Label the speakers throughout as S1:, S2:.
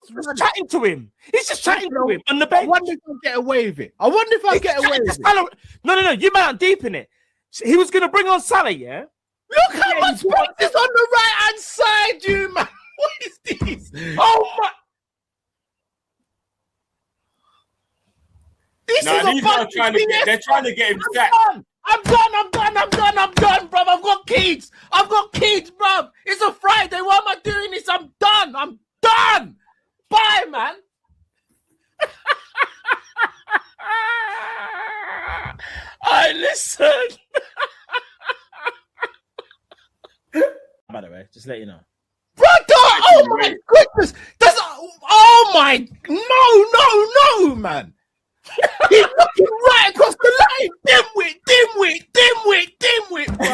S1: just chatting to him. He's just chatting to him on the bench.
S2: I wonder if I'll get away with it. I wonder if I'll get away with it.
S1: No. You might not deep in it. He was going to bring on Salah, yeah?
S2: Look how much space is on the right-hand side, you man. What is this?
S1: Oh, my.
S2: This is a fucking
S3: they're trying to get him sacked.
S2: I'm done, bruv. I've got kids, bruv. It's a Friday. Why am I doing this? I'm done. Bye, man.
S1: Listen. By the way, just let you know.
S2: Brother, oh my goodness. No, man. He's looking right across the line. Dimwit, bro.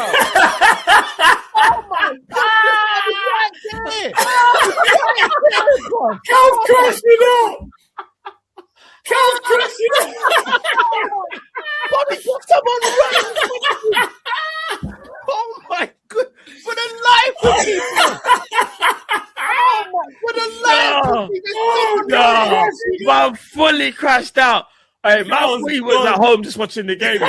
S2: Oh my God.
S3: Cal's crashing up.
S2: Bobby, put someone right. Oh my God. For the life of me, bro. For the life of me.
S1: No. Man fully crashed out. Hey, man, he was at home just watching the game.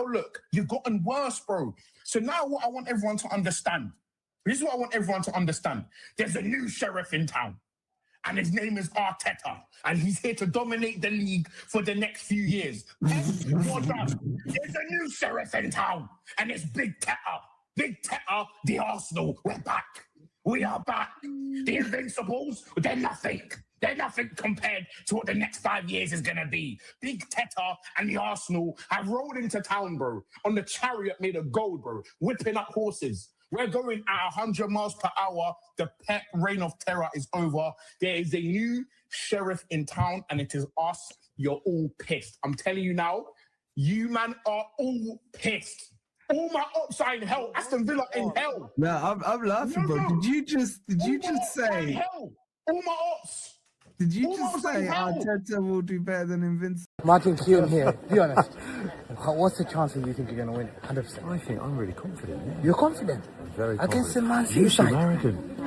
S4: Look, you've gotten worse, bro. So now what I want everyone to understand. This is what I want everyone to understand. There's a new sheriff in town. And his name is Arteta. And he's here to dominate the league for the next few years. There's a new sheriff in town. And it's Big Teta. Big Teta, the Arsenal. We're back. We are back. The Invincibles, they're nothing. They're nothing compared to what the next 5 years is going to be. Big Teta and the Arsenal have rolled into town, bro, on the chariot made of gold, bro, whipping up horses. We're going at 100 miles per hour. The Pep reign of terror is over. There is a new sheriff in town, and it is us. You're all pissed. I'm telling you now, you man are all pissed. All my ops are in hell. Aston Villa in hell.
S5: No, I'm laughing, bro. Did you just say?
S4: Hell. All my ops.
S5: Did you just say Arteta will do better than Invincible?
S6: Martin Keown here, be honest. What's the chance that you think you're going to win? 100%.
S7: I think I'm really confident. Yeah?
S6: You're confident?
S7: I'm very
S6: against the
S7: confident.
S6: Man City
S7: You
S6: side?
S7: seem arrogant.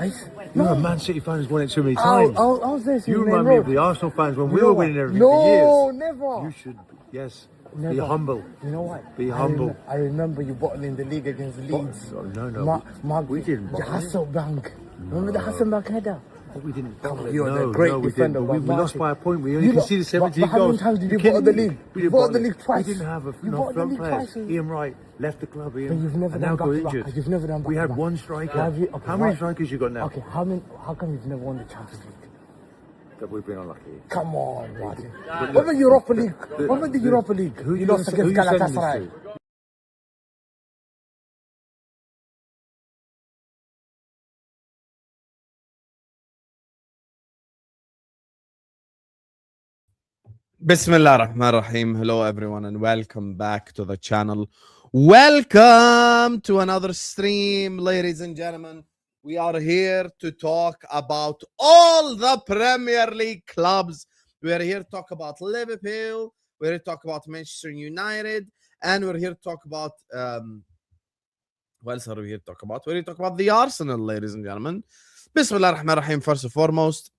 S6: No.
S7: You're a Man City fan who's won it too many times.
S6: I was there.
S7: You remind me of the Arsenal fans when we were winning everything for years.
S6: No, never.
S7: You should, yes.
S6: Never.
S7: Be humble.
S6: You know what?
S7: Be humble.
S6: I remember you bottling the league against Leeds.
S7: No. We didn't.
S6: The Hasselbank. Remember the Hasselbank header?
S7: But we didn't bottle it.
S6: You're the great defender.
S7: We lost by a point. We only conceded 17 goals.
S6: How many times did you bottle the league?
S7: You
S6: bottled the league twice.
S7: We didn't have enough front players. Ian Wright left the club.
S6: But you've never
S7: and now
S6: done
S7: got
S6: back-to-back.
S7: injured.
S6: You've never done
S7: We had
S6: back-to-back.
S7: one striker. How many strikers you got now?
S6: Okay, how come you've never won the Champions League?
S7: That we've been unlucky.
S6: Come on, Martin. What about Europa League? What about the Europa League? You lost against Galatasaray.
S8: Bismillah ar-Rahman ar-Rahim. Hello everyone and welcome back to the channel. Welcome to another stream, ladies and gentlemen. We are here to talk about all the Premier League clubs. We are here to talk about Liverpool. We're here to talk about Manchester United. And we're here to talk about what else are we here to talk about? We're here to talk about the Arsenal, ladies and gentlemen. Bismillah ar-Rahman ar-Rahim. First and foremost,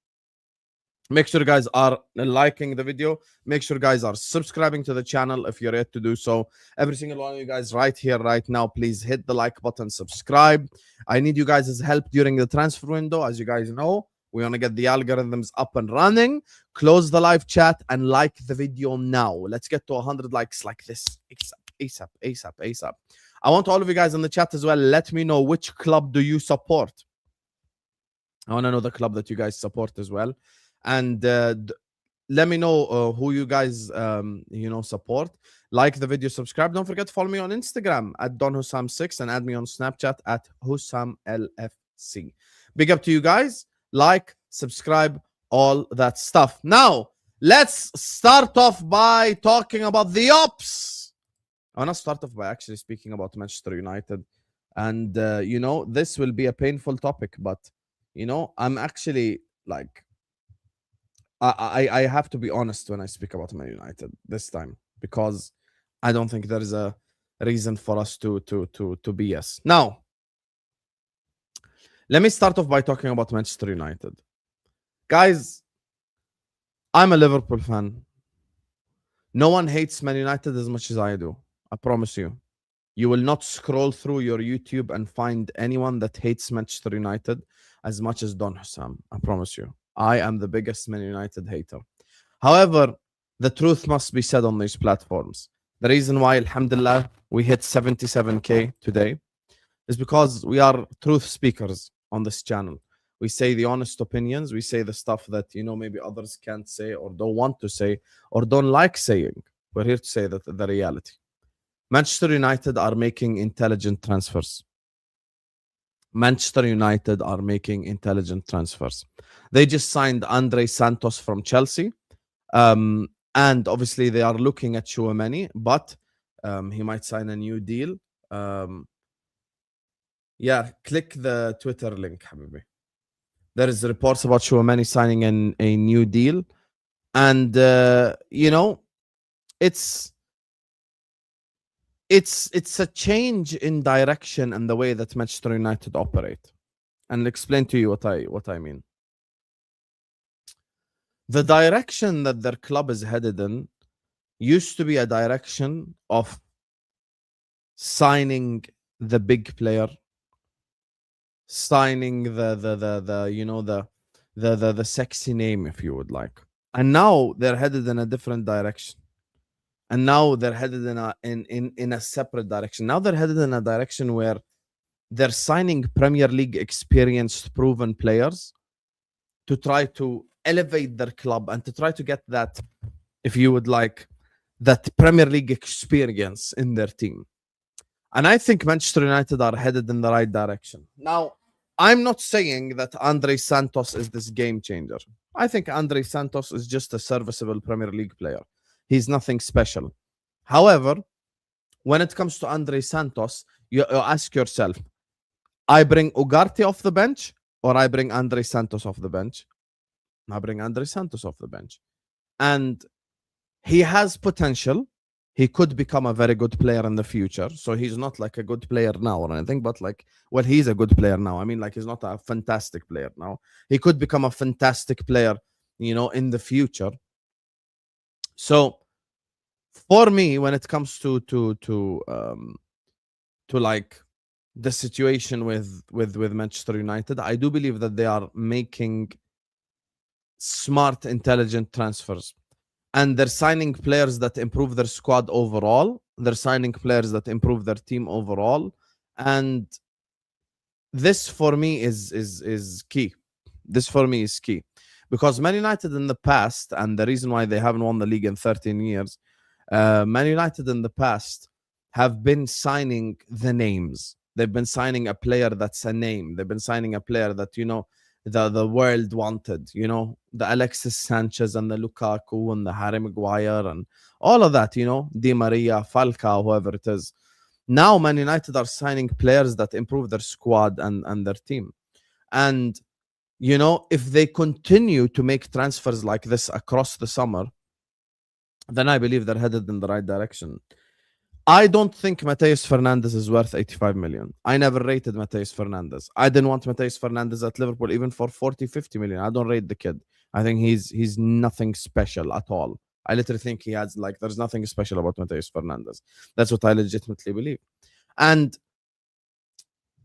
S8: make sure you guys are liking the video. Make sure you guys are subscribing to the channel if you're yet to do so. Every single one of you guys right here, right now, please hit the like button, subscribe. I need you guys' help during the transfer window. As you guys know, we want to get the algorithms up and running. Close the live chat and like the video now. Let's get to 100 likes like this. ASAP. I want all of you guys in the chat as well. Let me know which club do you support. I want to know the club that you guys support as well. And let me know who you guys support. Like the video, subscribe. Don't forget to follow me on Instagram at donhussam6 and add me on Snapchat at hussamlfc. Big up to you guys. Like, subscribe, all that stuff. Now let's start off by talking about the ops. I want to start off by actually speaking about Manchester United. And this will be a painful topic, but I'm actually like, I have to be honest when I speak about Man United this time, because I don't think there is a reason for us to BS. Now, let me start off by talking about Manchester United. Guys, I'm a Liverpool fan. No one hates Man United as much as I do. I promise you. You will not scroll through your YouTube and find anyone that hates Manchester United as much as Don Hussam. I promise you. I am the biggest Man United hater. However, the truth must be said on these platforms. The reason why, alhamdulillah, we hit 77K today is because we are truth speakers on this channel. We say the honest opinions. We say the stuff that, you know, maybe others can't say or don't want to say or don't like saying. We're here to say that the reality. Manchester United are making intelligent transfers. Manchester United are making intelligent transfers. They just signed Andrey Santos from Chelsea. And obviously they are looking at Tchouameni, but he might sign a new deal. Yeah, click the Twitter link, Habibi. There is reports about Tchouameni signing a new deal. And, you know, it's a change in direction and the way that Manchester United operate. And I'll explain to you what I mean. The direction that their club is headed in used to be a direction of signing the big player, signing the you know the sexy name, if you would like. And now they're headed in a different direction. And now they're headed in a separate direction. Now they're headed in a direction where they're signing Premier League experienced, proven players to try to elevate their club and to try to get that, if you would like, that Premier League experience in their team. And I think Manchester United are headed in the right direction. Now, I'm not saying that Andrey Santos is this game changer. I think Andrey Santos is just a serviceable Premier League player. He's nothing special. However, when it comes to Andrey Santos, you ask yourself, I bring Ugarte off the bench or I bring Andrey Santos off the bench? I bring Andrey Santos off the bench. And he has potential. He could become a very good player in the future. So he's not like a good player now or anything, but like, well, he's a good player now. I mean, like, he's not a fantastic player now. He could become a fantastic player, you know, in the future. So for me, when it comes to like the situation with Manchester United, I do believe that they are making smart, intelligent transfers. And they're signing players that improve their squad overall. They're signing players that improve their team overall. And this for me is key. This for me is key. Because Man United in the past, and the reason why they haven't won the league in 13 years, Man United in the past have been signing the names. They've been signing a player that's a name. They've been signing a player that, you know, the world wanted, you know, the Alexis Sanchez and the Lukaku and the Harry Maguire and all of that, you know, Di Maria, Falcao, whoever it is. Now Man United are signing players that improve their squad and their team. And, you know, if they continue to make transfers like this across the summer, then I believe they're headed in the right direction. I don't think Mateus Fernandes is worth 85 million. I never rated Mateus Fernandes. I didn't want Mateus Fernandes at Liverpool even for 40, 50 million. I don't rate the kid. I think he's nothing special at all. I literally think he has, like, there's nothing special about Mateus Fernandes. That's what I legitimately believe. And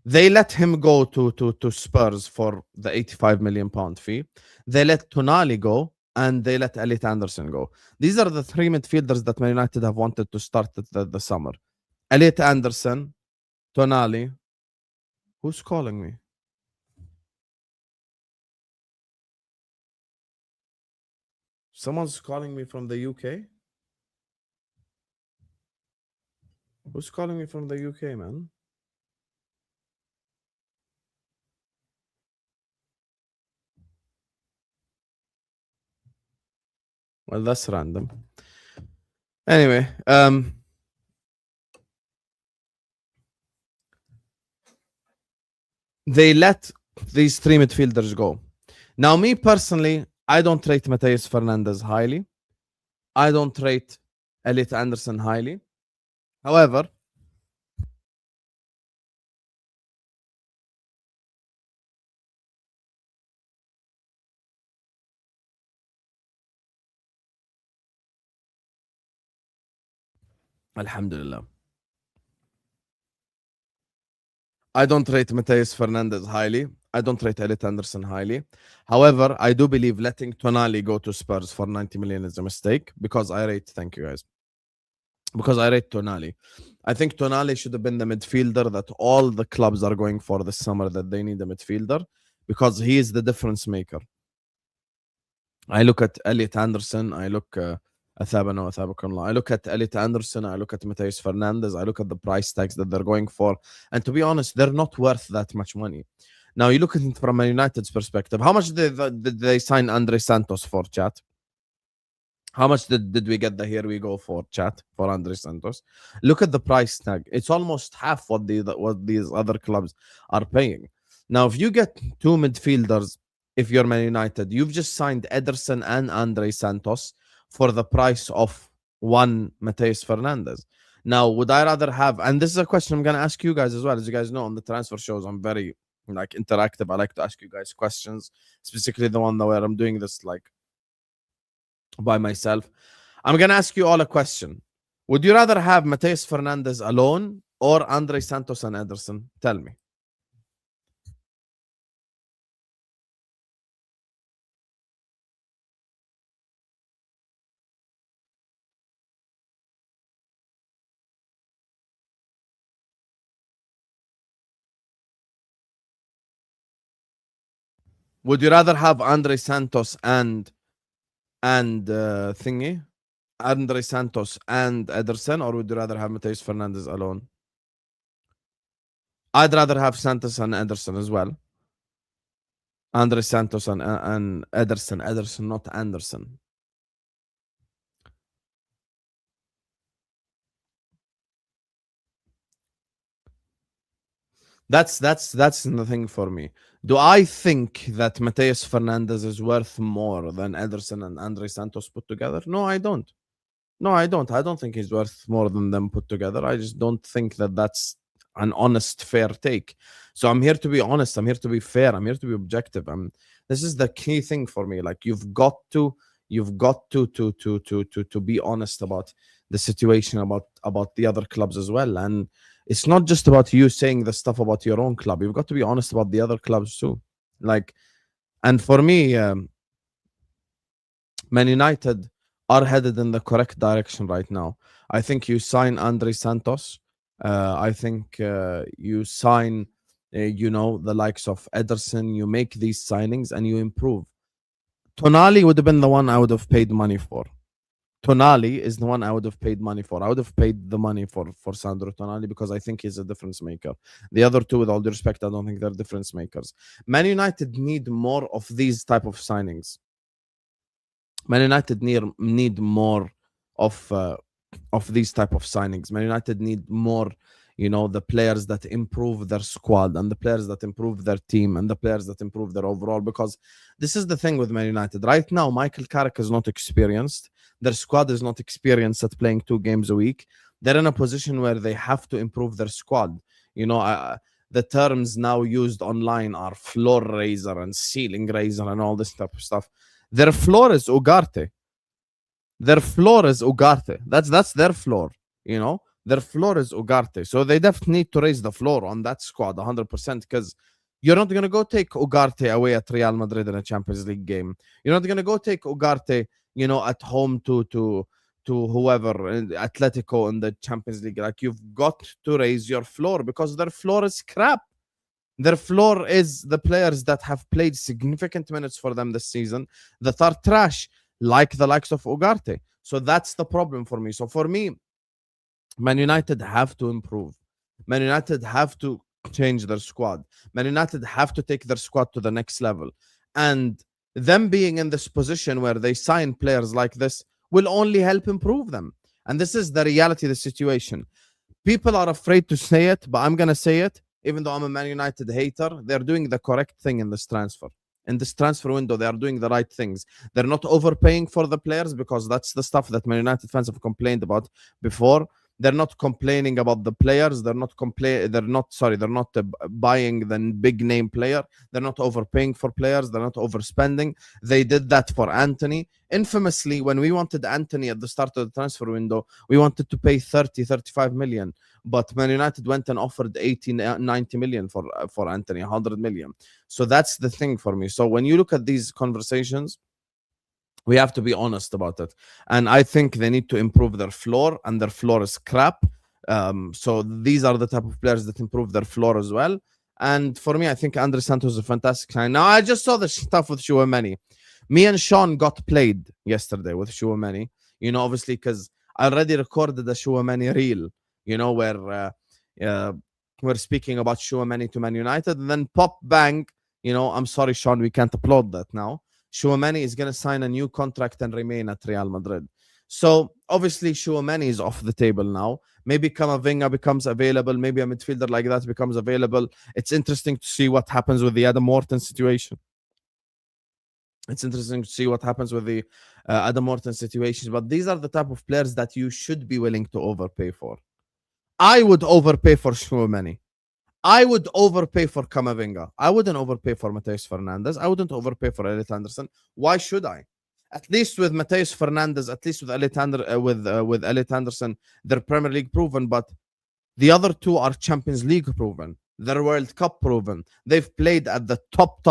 S8: they let him go to Spurs for the 85 million pound fee. They let Tonali go, and they let Elliot Anderson go. These are the three midfielders that Man United have wanted to start the summer. Elliot Anderson, Tonali. Who's calling me? Someone's calling me from the UK? Who's calling me from the UK, man? Well, that's random. Anyway, they let these three midfielders go. Now, me personally, I don't rate Mateus Fernandes highly. I don't rate Elliot Anderson highly. However, Alhamdulillah. I don't rate Mateus Fernandez highly. I don't rate Elliot Anderson highly. However, I do believe letting Tonali go to Spurs for 90 million is a mistake because I rate, thank you guys, because I rate Tonali. I think Tonali should have been the midfielder that all the clubs are going for this summer, that they need a midfielder because he is the difference maker. I look at Elliot Anderson, I look I look at Elliot Anderson, I look at Mateus Fernandez, I look at the price tags that they're going for, and to be honest, they're not worth that much money. Now, you look at it from a United's perspective. How much did they sign Andrey Santos for, chat? How much did we get the here we go for, chat, for Andrey Santos? Look at the price tag. It's almost half what these other clubs are paying. Now, if you get two midfielders, if you're Man United, you've just signed Ederson and Andrey Santos for the price of one Mateus Fernandez. Now, would I rather have, and this is a question I'm going to ask you guys as well. As you guys know, on the transfer shows, I'm very like interactive. I like to ask you guys questions, specifically the one where I'm doing this like by myself. I'm going to ask you all a question. Would you rather have Mateus Fernandez alone or Andrey Santos and Ederson? Tell me. Would you rather have Andrey Santos and thingy, Andrey Santos and Ederson, or would you rather have Mateus Fernandez alone? I'd rather have Santos and Ederson as well. Andrey Santos and Ederson, not Anderson. That's the thing for me. Do I think that Mateus Fernandez is worth more than Ederson and Andrey Santos put together? No, I don't. No, I don't. I don't think he's worth more than them put together. I just don't think that that's an honest, fair take. So I'm here to be honest. I'm here to be fair. I'm here to be objective. This is the key thing for me. Like you've got to be honest about the situation, about the other clubs as well. And it's not just about you saying the stuff about your own club. You've got to be honest about the other clubs too. Like, and for me, Man United are headed in the correct direction right now. I think you sign Andrey Santos. I think you sign, the likes of Ederson. You make these signings and you improve. Tonali would have been the one I would have paid money for. Tonali is the one I would have paid money for. I would have paid the money for Sandro Tonali because I think he's a difference maker. The other two, with all due respect, I don't think they're difference makers. Man United need more of these type of signings. Man United need more of these type of signings. Man United need more, the players that improve their squad and the players that improve their team and the players that improve their overall. Because this is the thing with Man United right now. Michael Carrick is not experienced. Their squad is not experienced at playing 2 games a week. They're in a position where they have to improve their squad. The terms now used online are floor raiser and ceiling raiser and all this type of stuff. Their floor is Ugarte. Their floor is Ugarte. That's their floor, Their floor is Ugarte. So they definitely need to raise the floor on that squad 100% because you're not going to go take Ugarte away at Real Madrid in a Champions League game. You're not going to go take Ugarte, at home to whoever, Atletico in the Champions League. Like, you've got to raise your floor because their floor is crap. Their floor is the players that have played significant minutes for them this season that are trash, like the likes of Ugarte. So that's the problem for me. So for me, Man United have to improve. Man United have to change their squad. Man United have to take their squad to the next level. And them being in this position where they sign players like this will only help improve them. And this is the reality of the situation. People are afraid to say it, but I'm going to say it. Even though I'm a Man United hater, they're doing the correct thing in this transfer. In this transfer window, they are doing the right things. They're not overpaying for the players because that's the stuff that Man United fans have complained about before. They're not complaining about the players. They're not buying the big name player. They're not overpaying for players. They're not overspending. They did that for Anthony. Infamously, when we wanted Anthony at the start of the transfer window, we wanted to pay 35 million. But Man United went and offered 90 million for Anthony, 100 million. So that's the thing for me. So when you look at these conversations, we have to be honest about it. And I think they need to improve their floor, and their floor is crap. So these are the type of players that improve their floor as well. And for me, I think Andrey Santos is a fantastic sign. Now, I just saw the stuff with Tchouameni. Me and Sean got played yesterday with Tchouameni, you know, obviously, because I already recorded the Tchouameni reel, you know, where we're speaking about Tchouameni to Man United, and then pop bang, you know, I'm sorry, Sean, we can't upload that now. Tchouameni is going to sign a new contract and remain at Real Madrid. So obviously Tchouameni is off the table now. Maybe Camavinga becomes available. Maybe a midfielder like that becomes available. It's interesting to see what happens with the Adam Morton situation. It's interesting to see what happens with the Adam Morton situation. But these are the type of players that you should be willing to overpay for. I would overpay for Tchouameni. I would overpay for Camavinga. I wouldn't overpay for Mateus Fernandes. I wouldn't overpay for Elliot Anderson. Why should I? At least with Mateus Fernandes, at least with Elliot Anderson, they're Premier League proven, but the other two are Champions League proven. They're World Cup proven. They've played at the top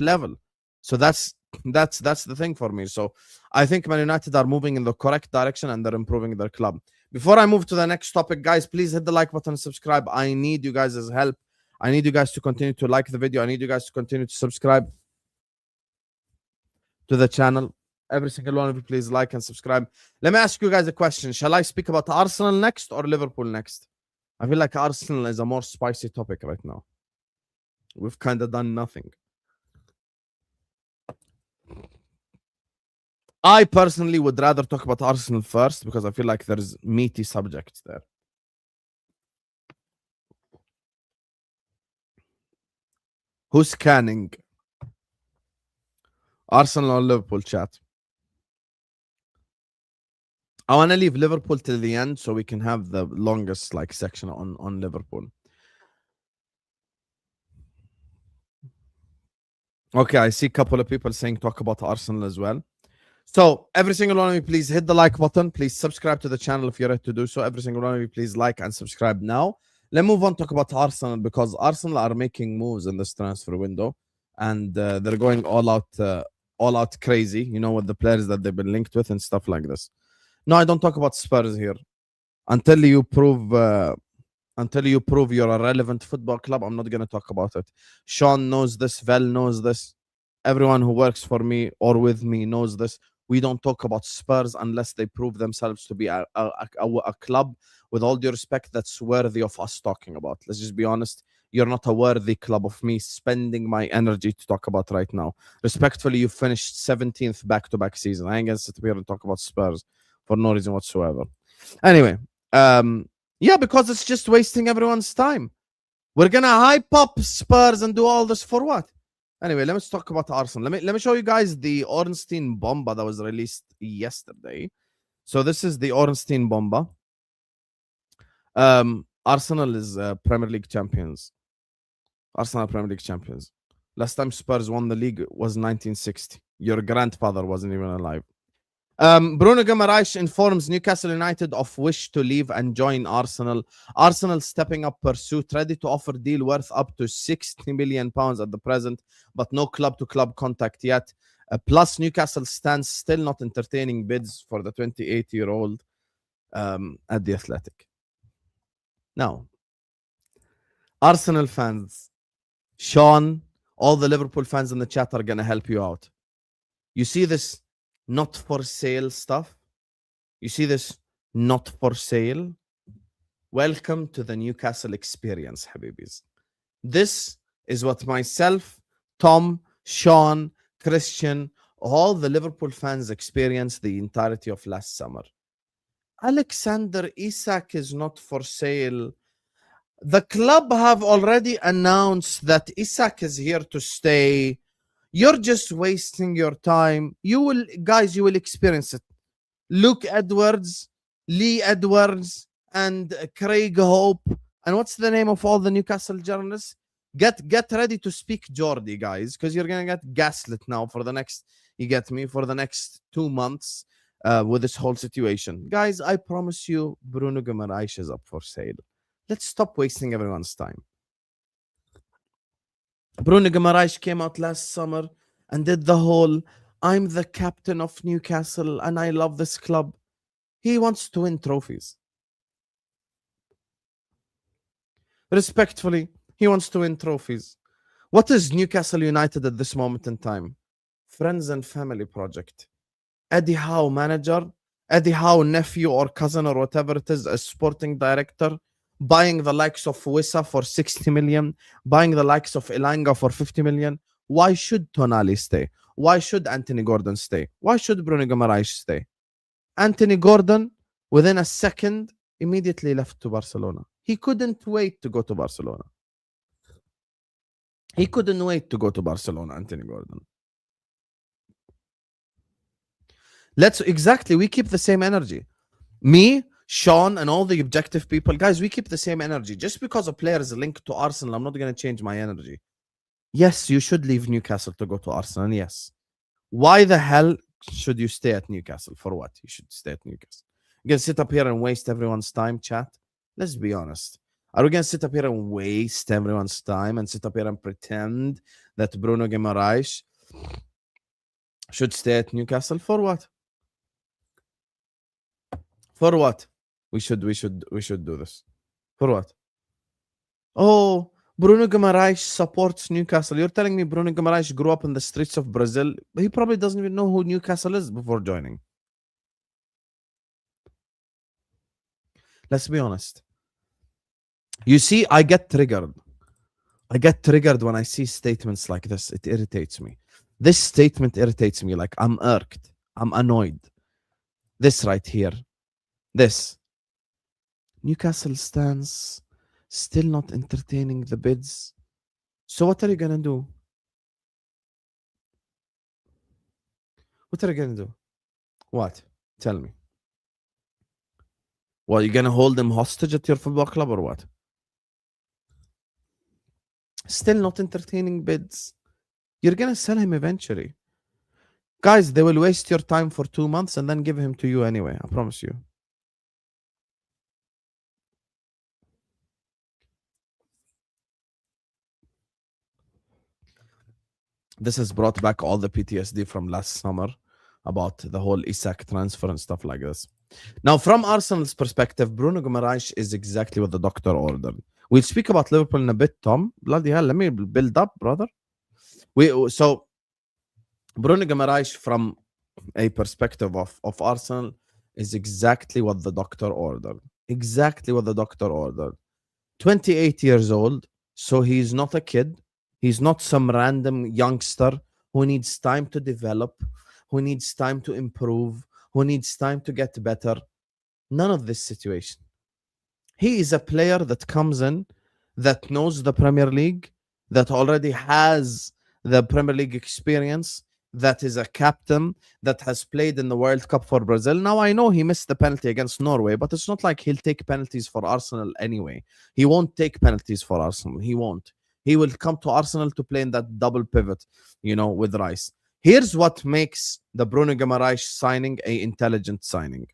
S8: level. So that's the thing for me. So I think Man United are moving in the correct direction and they're improving their club. Before I move to the next topic, guys, please hit the like button and subscribe. I need you guys' help. I need you guys to continue to like the video. I need you guys to continue to subscribe to the channel. Every single one of you, please like and subscribe. Let me ask you guys a question. Shall I speak about Arsenal next or Liverpool next? I feel like Arsenal is a more spicy topic right now. We've kind of done nothing. I personally would rather talk about Arsenal first because I feel like there's meaty subjects there. Who's scanning? Arsenal or Liverpool, chat? I want to leave Liverpool till the end so we can have the longest section on Liverpool. Okay, I see a couple of people saying talk about Arsenal as well. So every single one of you, please hit the like button. Please subscribe to the channel if you're ready to do so. Every single one of you, please like and subscribe now. Let's move on, talk about Arsenal, because Arsenal are making moves in this transfer window, and they're going all out crazy, you know, with the players that they've been linked with and stuff like this. No, I don't talk about Spurs here. Until you prove you're a relevant football club, I'm not going to talk about it. Sean knows this. Vel knows this. Everyone who works for me or with me knows this. We don't talk about Spurs unless they prove themselves to be a club, with all due respect, that's worthy of us talking about. Let's just be honest. You're not a worthy club of me spending my energy to talk about right now. Respectfully, you finished 17th back-to-back season. I ain't going to sit here and talk about Spurs for no reason whatsoever. Anyway, yeah, because it's just wasting everyone's time. We're going to hype up Spurs and do all this for what? Anyway, let's talk about Arsenal. Let me show you guys the Ornstein Bomba that was released yesterday. So this is the Ornstein Bomba. Arsenal is Premier League champions. Arsenal Premier League champions. Last time Spurs won the league was 1960. Your grandfather wasn't even alive. Bruno Guimaraes informs Newcastle United of wish to leave and join Arsenal. Arsenal stepping up pursuit, ready to offer deal worth up to £60 million at the present, but no club-to-club contact yet. Plus, Newcastle stands still not entertaining bids for the 28-year-old at the Athletic. Now, Arsenal fans, Sean, all the Liverpool fans in the chat are going to help you out. You see this not for sale stuff? You see this not for sale? Welcome to the Newcastle experience, Habibis. This is what myself, Tom, Sean, Christian, all the Liverpool fans experienced the entirety of last summer. Alexander Isak is not for sale. The club have already announced that Isak is here to stay. You're just wasting your time. You will experience it. Luke Edwards, Lee Edwards and Craig Hope. And what's the name of all the Newcastle journalists? Get ready to speak Geordie, guys, because you're gonna get gaslit now for the next, you get me, for the next 2 months with this whole situation. Guys, I promise you, Bruno Guimaraes is up for sale. Let's stop wasting everyone's time. Bruno Guimaraes came out last summer and did the whole, I'm the captain of Newcastle and I love this club. He wants to win trophies. Respectfully, he wants to win trophies. What is Newcastle United at this moment in time? Friends and family project. Eddie Howe manager, Eddie Howe nephew or cousin or whatever it is, a sporting director, buying the likes of Wissa for 60 million, buying the likes of Elanga for 50 million. Why should Tonali stay? Why should Anthony Gordon stay? Why should Bruno Guimaraes stay? Anthony Gordon, within a second, immediately left to Barcelona. He couldn't wait to go to Barcelona. He couldn't wait to go to Barcelona, Anthony Gordon. We keep the same energy. Me, Sean, and all the objective people, guys, we keep the same energy. Just because a player is linked to Arsenal, I'm not going to change my energy. Yes, you should leave Newcastle to go to Arsenal, yes. Why the hell should you stay at Newcastle? For what? You should stay at Newcastle. You're going to sit up here and waste everyone's time, chat? Let's be honest. Are we going to sit up here and waste everyone's time and sit up here and pretend that Bruno Guimaraes should stay at Newcastle? For what? For what? We should do this. For what? Oh, Bruno Guimaraes supports Newcastle. You're telling me Bruno Guimaraes grew up in the streets of Brazil? He probably doesn't even know who Newcastle is before joining. Let's be honest. You see, I get triggered. I get triggered when I see statements like this. It irritates me. This statement irritates me. Like, I'm irked. I'm annoyed. This right here. This. Newcastle stands still not entertaining the bids. So what are you going to do? What are you going to do? What? Tell me. Well, you're going to hold him hostage at your football club or what? Still not entertaining bids. You're going to sell him eventually. Guys, they will waste your time for 2 months and then give him to you anyway. I promise you. This has brought back all the PTSD from last summer about the whole Isak transfer and stuff like this. Now, from Arsenal's perspective, Bruno Guimaraes is exactly what the doctor ordered. We'll speak about Liverpool in a bit, Tom. Bloody hell, let me build up, brother. So, Bruno Guimaraes, from a perspective of Arsenal, is exactly what the doctor ordered. Exactly what the doctor ordered. 28 years old, so he's not a kid. He's not some random youngster who needs time to develop, who needs time to improve, who needs time to get better. None of this situation. He is a player that comes in, that knows the Premier League, that already has the Premier League experience, that is a captain, that has played in the World Cup for Brazil. Now, I know he missed the penalty against Norway, but it's not like he'll take penalties for Arsenal anyway. He won't take penalties for Arsenal. He won't. He will come to Arsenal to play in that double pivot, with Rice. Here's what makes the Bruno Guimaraes signing an intelligent signing.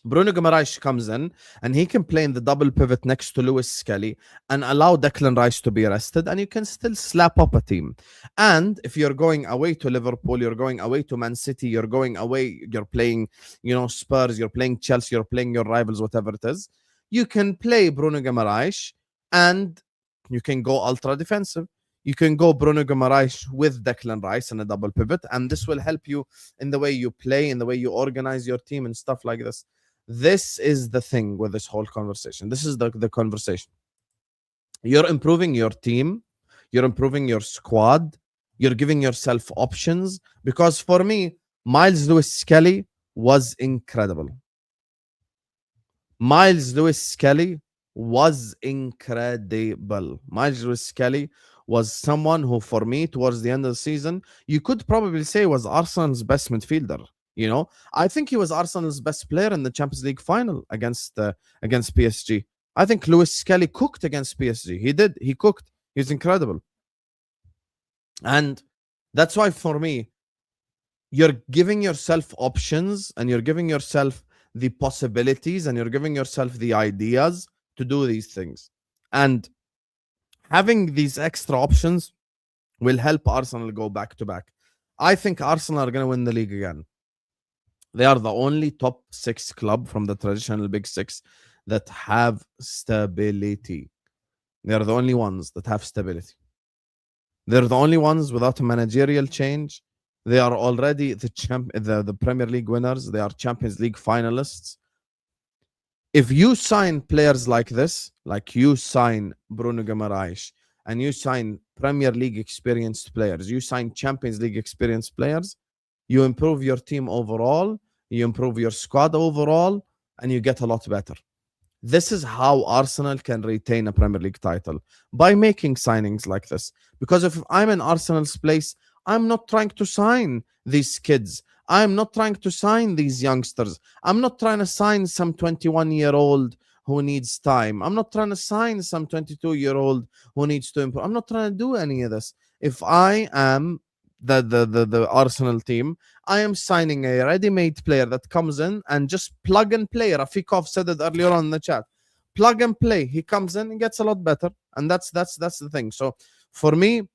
S8: Bruno Guimaraes comes in and he can play in the double pivot next to Lewis Skelly and allow Declan Rice to be rested, and you can still slap up a team. And if you're going away to Liverpool, you're going away to Man City, you're going away, you're playing, Spurs, you're playing Chelsea, you're playing your rivals, whatever it is, you can play Bruno Guimaraes and you can go ultra defensive. You can go Bruno Guimaraes with Declan Rice and a double pivot, and this will help you in the way you play, in the way you organize your team and stuff like this. This is the thing with this whole conversation. This is the conversation. You're improving your team. You're improving your squad. You're giving yourself options. Because for me, Miles Lewis-Skelly was incredible. Miles Lewis-Skelly was incredible. Miles Lewis-Skelly was someone who, for me, towards the end of the season, you could probably say was Arsenal's best midfielder. You know, I think he was Arsenal's best player in the Champions League final against PSG. I think Lewis Skelly cooked against PSG. He did. He cooked. He was incredible. And that's why for me, you're giving yourself options and you're giving yourself the possibilities and you're giving yourself the ideas to do these things. And having these extra options will help Arsenal go back to back. I think Arsenal are going to win the league again. They are the only top 6 club from the traditional big 6 that have stability. They are the only ones that have stability. They're the only ones without a managerial change. They are already the Premier League winners. They are Champions League finalists. If you sign players like this, like you sign Bruno Guimaraes, and you sign Premier League experienced players, you sign Champions League experienced players, you improve your team overall, you improve your squad overall, and you get a lot better. This is how Arsenal can retain a Premier League title, by making signings like this. Because if I'm in Arsenal's place, I'm not trying to sign these kids. I'm not trying to sign these youngsters. I'm not trying to sign some 21-year-old who needs time. I'm not trying to sign some 22-year-old who needs to improve. I'm not trying to do any of this. If I am the Arsenal team, I am signing a ready-made player that comes in and just plug and play. Rafikov said it earlier on in the chat. Plug and play. He comes in and gets a lot better. And that's the thing. So for me,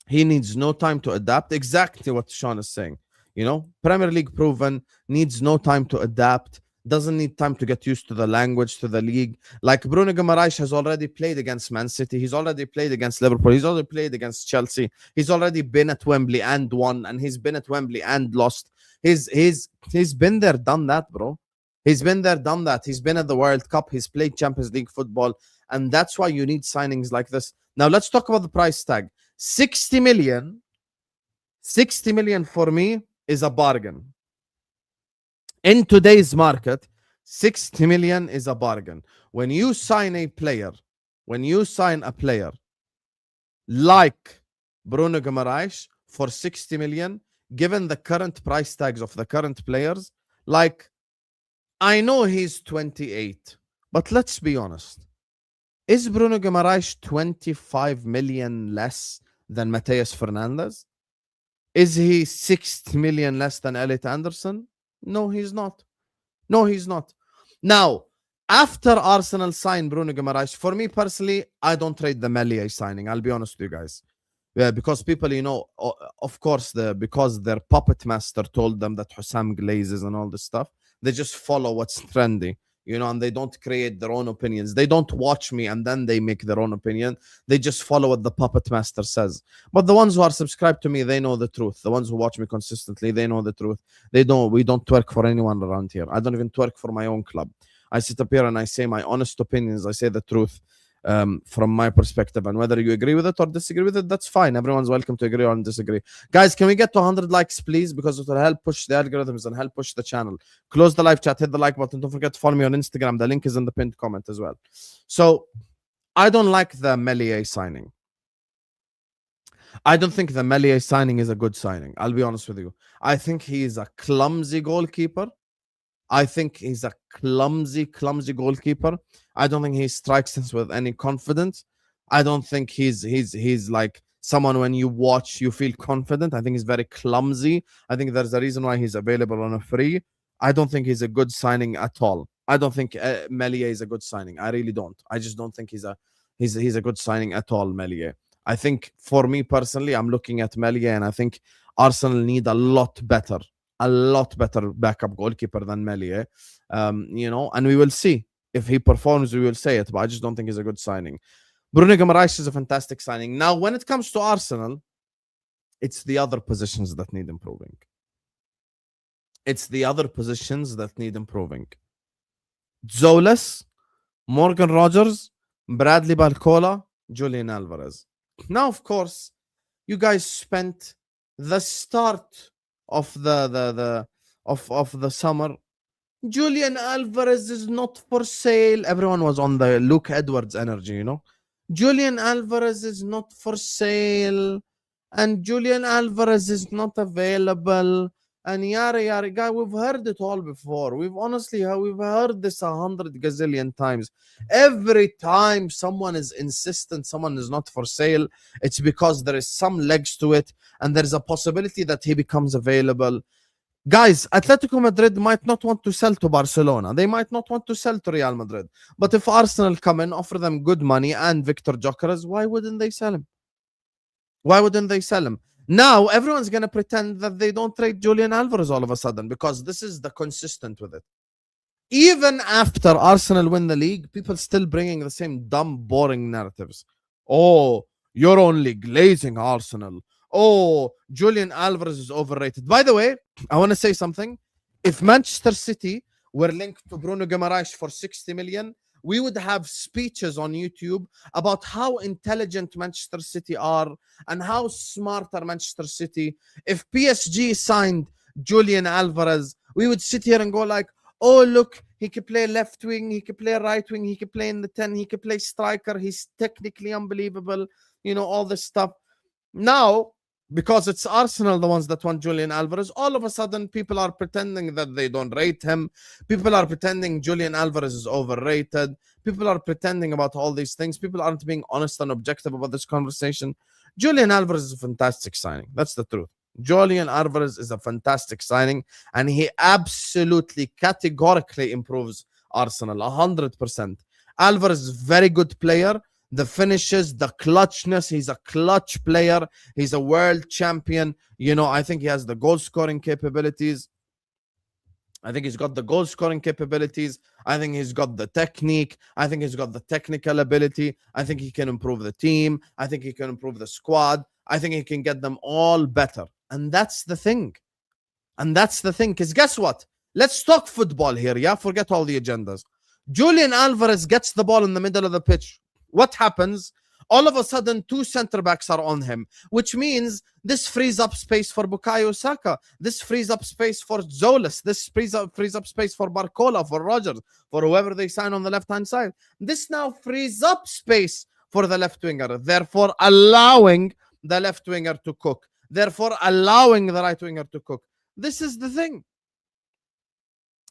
S8: he needs no time to adapt. Exactly what Sean is saying. You know, Premier League proven, needs no time to adapt, doesn't need time to get used to the language, to the league. Like Bruno Guimaraes has already played against Man City. He's already played against Liverpool. He's already played against Chelsea. He's already been at Wembley and won, and he's been at Wembley and lost. He's been there, done that, bro. He's been there, done that. He's been at the World Cup. He's played Champions League football, and that's why you need signings like this. Now let's talk about the price tag. 60 million for me is a bargain. In today's market, 60 million is a bargain. When you sign a player like Bruno Guimaraes for 60 million, given the current price tags of the current players, like, I know he's 28, but let's be honest. Is Bruno Guimaraes 25 million less than Mateus Fernandes? Is he 60 million less than Elliot Anderson? No, he's not. No, he's not. Now, after Arsenal signed Bruno Guimaraes, for me personally, I don't trade the Meslier signing. I'll be honest with you guys. Yeah, because people, you know, of course, because their puppet master told them that Hussam glazes and all this stuff, they just follow what's trendy. You know, and they don't create their own opinions. They don't watch me and then they make their own opinion. They just follow what the puppet master says. But the ones who are subscribed to me, they know the truth. The ones who watch me consistently, they know the truth. We don't twerk for anyone around here. I don't even twerk for my own club. I sit up here and I say my honest opinions. I say the truth from my perspective. And whether you agree with it or disagree with it, that's fine. Everyone's welcome to agree or disagree. Guys, can we get to 100 likes, please? Because it will help push the algorithms and help push the channel. Close the live chat, hit the like button. Don't forget to follow me on Instagram. The link is in the pinned comment as well. So, I don't like the Meslier signing. I don't think the Meslier signing is a good signing. I'll be honest with you. I think he is a clumsy goalkeeper. I think he's a clumsy goalkeeper. I don't think he strikes us with any confidence. I don't think he's like someone when you watch, you feel confident. I think he's very clumsy. I think there's a reason why he's available on a free. I don't think he's a good signing at all. I don't think Meslier is a good signing. I really don't. I just don't think he's a good signing at all, Meslier. I think for me personally, I'm looking at Meslier and I think Arsenal need a lot better backup goalkeeper than Meslier. You know, and we will see. If he performs, we will say it, but I just don't think he's a good signing. Bruno Guimaraes is a fantastic signing. Now, when it comes to Arsenal, it's the other positions that need improving. Zolas, Morgan Rogers, Bradley Barcola, Julian Alvarez. Now, of course, you guys spent the start of the summer. Julian Alvarez is not for sale. Everyone was on the Luke Edwards energy, you know. Julian Alvarez is not for sale, and Julian Alvarez is not available, and yara, guy, we've heard it all before. We've heard this 100 gazillion times. Every time someone is insistent, someone is not for sale, it's because there is some legs to it, and there's a possibility that he becomes available. Guys, Atletico Madrid might not want to sell to Barcelona. They might not want to sell to Real Madrid. But if Arsenal come in, offer them good money and Victor Gyökeres, why wouldn't they sell him? Why wouldn't they sell him? Now, everyone's going to pretend that they don't trade Julian Alvarez all of a sudden, because this is the consistent with it. Even after Arsenal win the league, people still bringing the same dumb, boring narratives. Oh, you're only glazing Arsenal. Oh, Julian Alvarez is overrated. By the way, I want to say something. If Manchester City were linked to Bruno Guimaraes for 60 million, we would have speeches on YouTube about how intelligent Manchester City are and how smart are Manchester City. If PSG signed Julian Alvarez, we would sit here and go like, oh, look, he could play left wing, he could play right wing, he could play in the 10, he could play striker, he's technically unbelievable, you know, all this stuff. Now, because it's Arsenal, the ones that want Julian Alvarez, all of a sudden people are pretending that they don't rate him. People are pretending Julian Alvarez is overrated. People are pretending about all these things. People aren't being honest and objective about this conversation. Julian Alvarez is a fantastic signing. That's the truth. Julian Alvarez is a fantastic signing, and he absolutely categorically improves Arsenal 100%. Alvarez is a very good player. The finishes, the clutchness, he's a clutch player. He's a world champion. You know, I think he has the goal scoring capabilities. I think he's got the goal scoring capabilities. I think he's got the technique. I think he's got the technical ability. I think he can improve the team. I think he can improve the squad. I think he can get them all better. And that's the thing. And that's the thing. Because guess what? Let's talk football here, yeah? Forget all the agendas. Julian Alvarez gets the ball in the middle of the pitch. What happens? All of a sudden, two center backs are on him, which means this frees up space for Bukayo Saka. This frees up space for Zolis. This frees up space for Barcola, for Rogers, for whoever they sign on the left-hand side. This now frees up space for the left winger, therefore allowing the left winger to cook, therefore allowing the right winger to cook. This is the thing.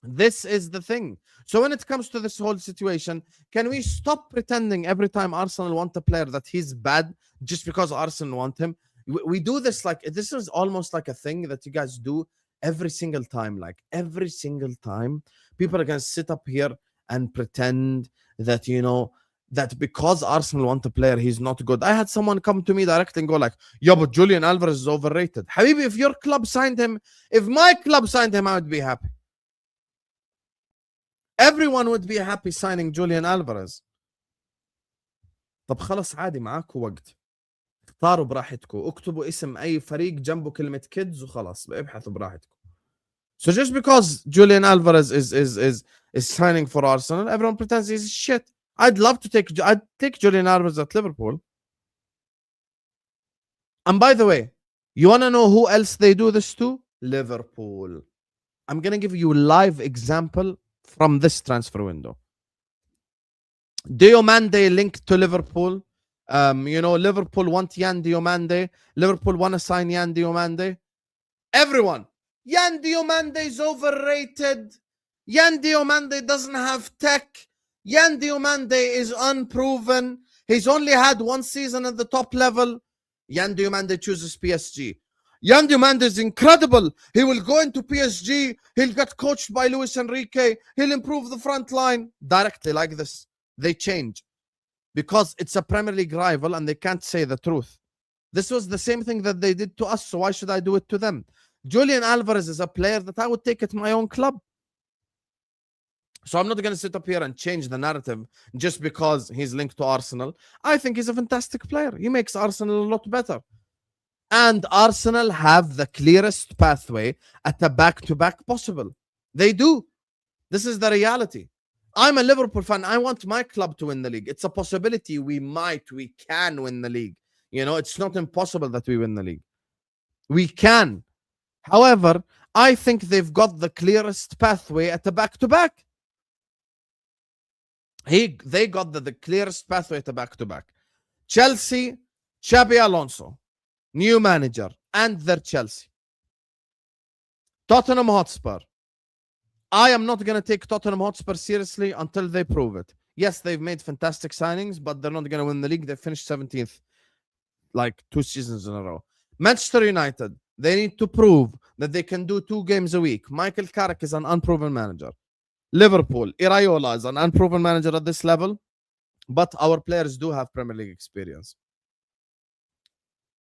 S8: This is the thing. So when it comes to this whole situation, can we stop pretending every time Arsenal want a player that he's bad just because Arsenal want him? We do this like, this is almost like a thing that you guys do every single time. Like every single time, people are going to sit up here and pretend that, you know, that because Arsenal want a player, he's not good. I had someone come to me directly and go like, yeah, but Julian Alvarez is overrated. Habibi, if your club signed him, if my club signed him, I would be happy. Everyone would be happy signing Julian Alvarez. طب خلص عادي معاكم وقت. اختاروا براحتكم. اكتبوا اسم أي فريق جنبه كلمة kids وخلاص. ابحثوا براحتكم. So just because Julian Alvarez is signing for Arsenal, everyone pretends he's shit. I'd take Julian Alvarez at Liverpool. And by the way, you want to know who else they do this to? Liverpool. I'm going to give you a live example from this transfer window. Diomande linked to Liverpool. You know, Liverpool want Yan Diomande. Liverpool want to sign Yan Diomande. Everyone, Yan Diomande is overrated. Yan Diomande doesn't have tech. Yan Diomande is unproven. He's only had one season at the top level. Yan Diomande chooses PSG. Yan Diomande is incredible. He will go into PSG. He'll get coached by Luis Enrique. He'll improve the front line. Directly like this. They change. Because it's a Premier League rival and they can't say the truth. This was the same thing that they did to us, so why should I do it to them? Julian Alvarez is a player that I would take at my own club. So I'm not going to sit up here and change the narrative just because he's linked to Arsenal. I think he's a fantastic player. He makes Arsenal a lot better. And Arsenal have the clearest pathway at a back-to-back possible. They do. This is the reality. I'm a Liverpool fan. I want my club to win the league. It's a possibility we can win the league. You know, it's not impossible that we win the league. We can. However, I think they've got the clearest pathway at a back-to-back. They got the clearest pathway at a back-to-back. Chelsea, Xabi Alonso. New manager, and their Chelsea. Tottenham Hotspur. I am not going to take Tottenham Hotspur seriously until they prove it. Yes, they've made fantastic signings, but they're not going to win the league. They finished 17th like 2 seasons in a row. Manchester United, they need to prove that they can do 2 games a week. Michael Carrick is an unproven manager. Liverpool, Iraola is an unproven manager at this level, but our players do have Premier League experience.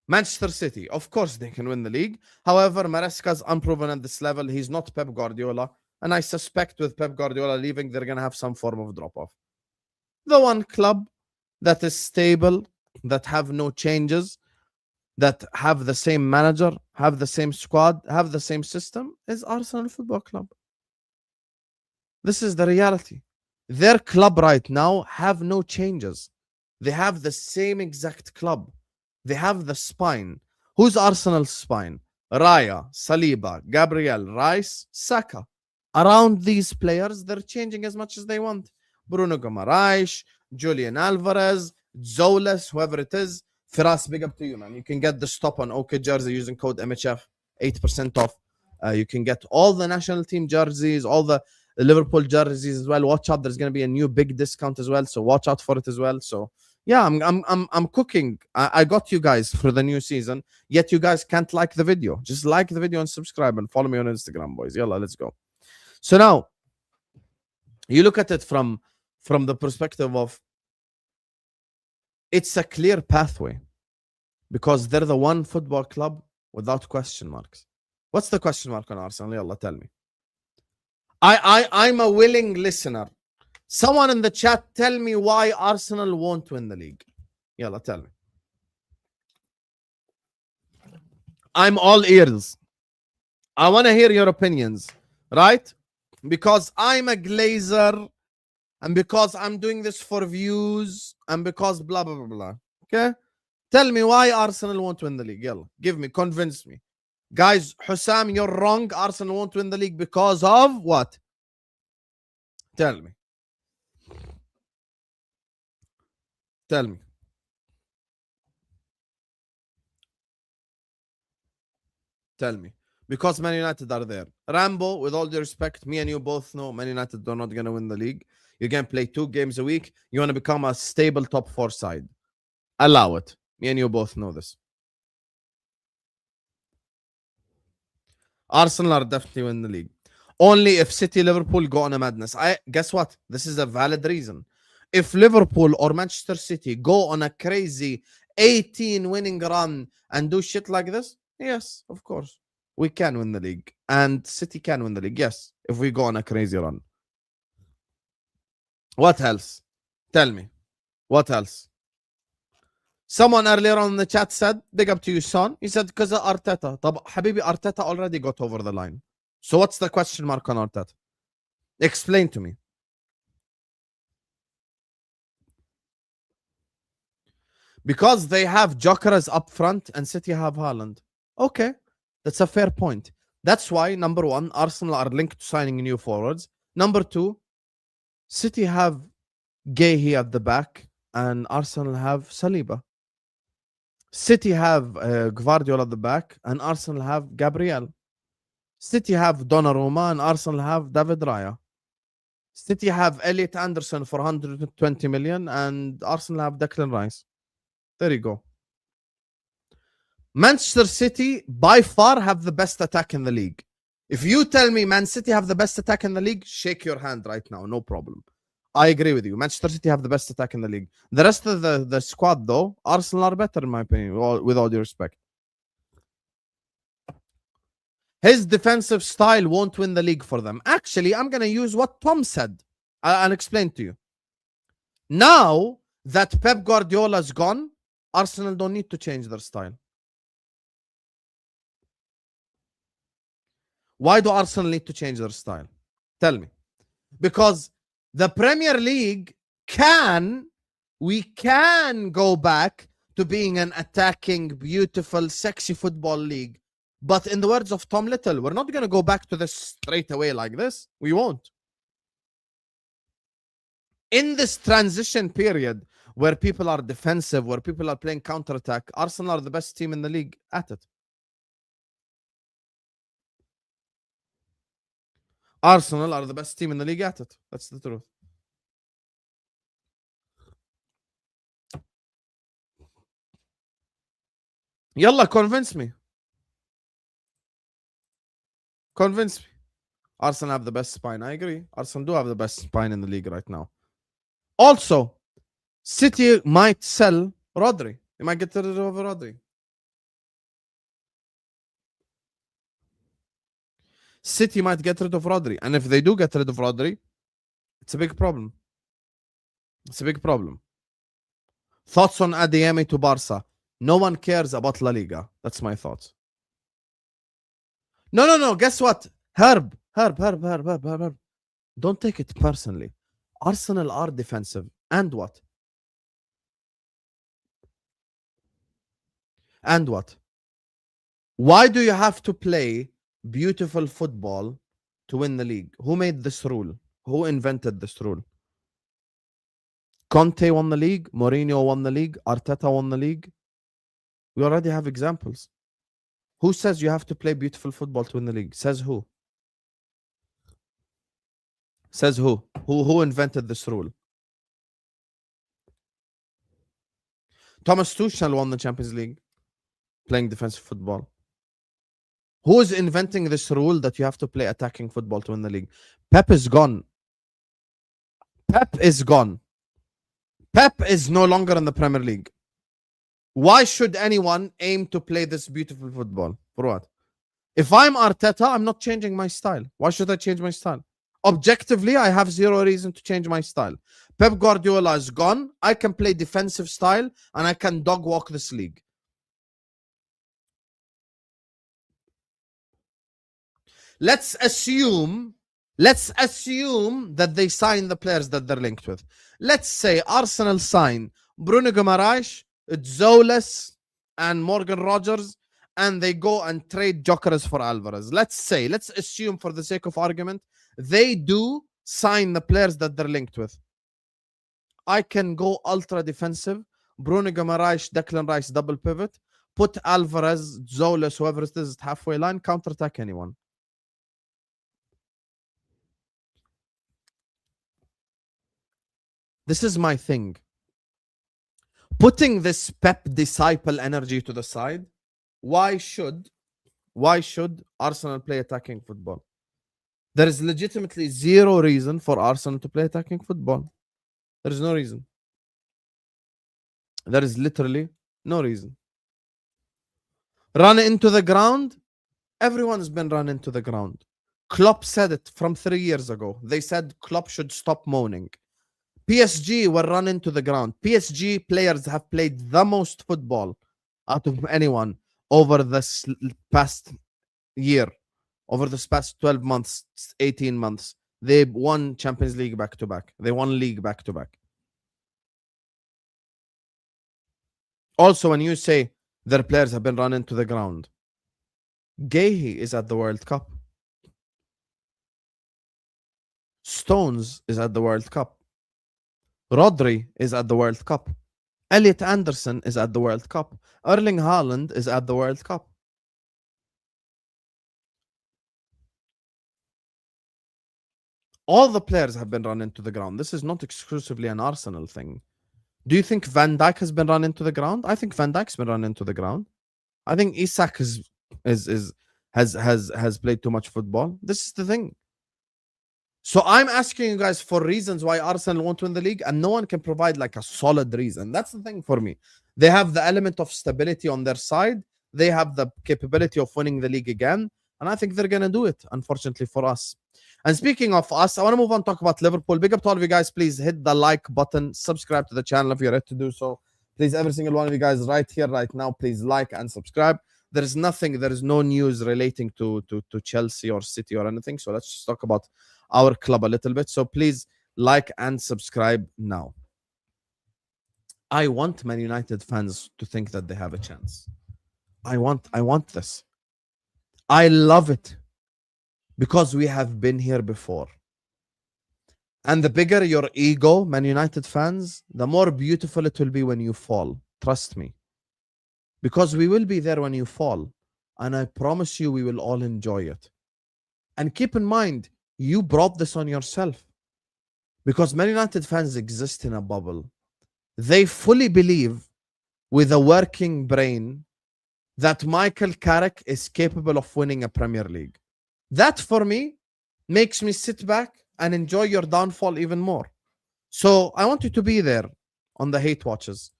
S8: Manchester City, of course they can win the league. However, Maresca's unproven at this level. He's not Pep Guardiola. And I suspect with Pep Guardiola leaving, they're going to have some form of drop-off. The one club that is stable, that have no changes, that have the same manager, have the same squad, have the same system, is Arsenal Football Club. This is the reality. Their club right now have no changes. They have the same exact club. They have the spine. Who's Arsenal's spine? Raya, Saliba, Gabriel, Rice, Saka. Around these players, they're changing as much as they want. Bruno Guimaraes, Julian Alvarez, Zolas, whoever it is. Firas, big up to you, man. You can get the stop on OK jersey using code MHF, 8% off. You can get all the national team jerseys, all the Liverpool jerseys as well. Watch out, there's going to be a new big discount as well, so watch out for it as well. So yeah, I'm cooking. I got you guys for the new season, yet you guys can't like the video. Just like the video and subscribe and follow me on Instagram, boys. Yalla, let's go. So now you look at it from the perspective of it's a clear pathway because they're the one football club without question marks. What's the question mark on Arsenal? Yalla, tell me. I'm a willing listener. Someone in the chat tell me why Arsenal won't win the league. Yalla, tell me. I'm all ears. I want to hear your opinions, right? Because I'm a glazer and because I'm doing this for views and because blah, blah, blah, blah. Okay? Tell me why Arsenal won't win the league. Yalla, give me, convince me. Guys, Hussam, you're wrong. Arsenal won't win the league because of what? Tell me. Tell me. Tell me. Because Man United are there. Rambo, with all due respect, me and you both know Man United are not going to win the league. You're going to play 2 games a week. You want to become a stable top 4 side. Allow it. Me and you both know this. Arsenal are definitely win the league. Only if City, Liverpool go on a madness. Guess what? This is a valid reason. If Liverpool or Manchester City go on a crazy 18 winning run and do shit like this, yes, of course. We can win the league. And City can win the league, yes, if we go on a crazy run. What else? Tell me. What else? Someone earlier on in the chat said, big up to you, son. He said, because of Arteta. طب, Habibi, Arteta already got over the line. So what's the question mark on Arteta? Explain to me. Because they have Jokeras up front and City have Haaland. Okay, that's a fair point. That's why, number 1, Arsenal are linked to signing new forwards. Number 2, City have Gueye at the back and Arsenal have Saliba. City have Gvardiol at the back and Arsenal have Gabriel. City have Donnarumma and Arsenal have David Raya. City have Elliot Anderson for 120 million and Arsenal have Declan Rice. There you go. Manchester City by far have the best attack in the league. If you tell me Man City have the best attack in the league, shake your hand right now, no problem. I agree with you. Manchester City have the best attack in the league. The rest of the squad, though, Arsenal are better in my opinion, with all due respect. His defensive style won't win the league for them. Actually, I'm going to use what Tom said. I'll explain to you. Now that Pep Guardiola's gone, Arsenal don't need to change their style. Why do Arsenal need to change their style? Tell me. Because the Premier League we can go back to being an attacking, beautiful, sexy football league. But in the words of Tom Little, we're not going to go back to this straight away like this. We won't. In this transition period where people are defensive, where people are playing counterattack, Arsenal are the best team in the league at it. Arsenal are the best team in the league at it. That's the truth. Yalla, convince me. Convince me. Arsenal have the best spine. I agree. Arsenal do have the best spine in the league right now. Also, City might sell Rodri. They might get rid of Rodri. City might get rid of Rodri. And if they do get rid of Rodri, it's a big problem. It's a big problem. Thoughts on Adeyemi to Barca? No one cares about La Liga. That's my thoughts. No. Guess what? Herb. Don't take it personally. Arsenal are defensive. And what? And what? Why do you have to play beautiful football to win the league? Who made this rule? Who invented this rule? Conte won the league. Mourinho won the league. Arteta won the league. We already have examples. Who says you have to play beautiful football to win the league? Says who? Says who? Who invented this rule? Thomas Tuchel won the Champions League playing defensive football. Who is inventing this rule that you have to play attacking football to win the league? Pep is gone. Pep is gone. Pep is no longer in the Premier League. Why should anyone aim to play this beautiful football? For what? If I'm Arteta, I'm not changing my style. Why should I change my style? Objectively, I have zero reason to change my style. Pep Guardiola is gone. I can play defensive style and I can dog walk this league. Let's assume that they sign the players that they're linked with. Let's say Arsenal sign Bruno Guimaraes, Zolas, and Morgan Rogers, and they go and trade Gyökeres for Alvarez. Let's assume for the sake of argument, they do sign the players that they're linked with. I can go ultra defensive, Bruno Guimaraes, Declan Rice, double pivot, put Alvarez, Zolas, whoever it is, halfway line, counter-attack anyone. This is my thing. Putting this Pep disciple energy to the side, why should Arsenal play attacking football? There is legitimately zero reason for Arsenal to play attacking football. There is no reason. There is literally no reason. Run into the ground. Everyone's been run into the ground. Klopp said it from 3 years ago. They said Klopp should stop moaning. PSG were run into the ground. PSG players have played the most football out of anyone over this past year, over this past 12 months, 18 months. They won Champions League back-to-back. They won league back-to-back. Also, when you say their players have been run into the ground, Guehi is at the World Cup. Stones is at the World Cup. Rodri is at the World Cup. Elliot Anderson is at the World Cup. Erling Haaland is at the World Cup. All the players have been run into the ground. This is not exclusively an Arsenal thing. Do you think Van Dijk has been run into the ground? I think Van Dijk's been run into the ground. I think Isak has played too much football. This is the thing. So I'm asking you guys for reasons why Arsenal won't win the league, and no one can provide like a solid reason. That's the thing for me. They have the element of stability on their side. They have the capability of winning the league again, and I think they're going to do it, unfortunately for us. And speaking of us, I want to move on and talk about Liverpool. Big up to all of you guys. Please hit the like button. Subscribe to the channel if you're ready to do so. Please, every single one of you guys right here, right now, please like and subscribe. There is no news relating to Chelsea or City or anything. So let's just talk about our club a little bit. So please like and subscribe now. I want Man United fans to think that they have a chance. I want this. I love it because we have been here before. And the bigger your ego, Man United fans, the more beautiful it will be when you fall. Trust me. Because we will be there when you fall. And I promise you we will all enjoy it. And keep in mind, you brought this on yourself. Because Man United fans exist in a bubble. They fully believe, with a working brain, that Michael Carrick is capable of winning a Premier League. That, for me, makes me sit back and enjoy your downfall even more. So I want you to be there on the hate watches.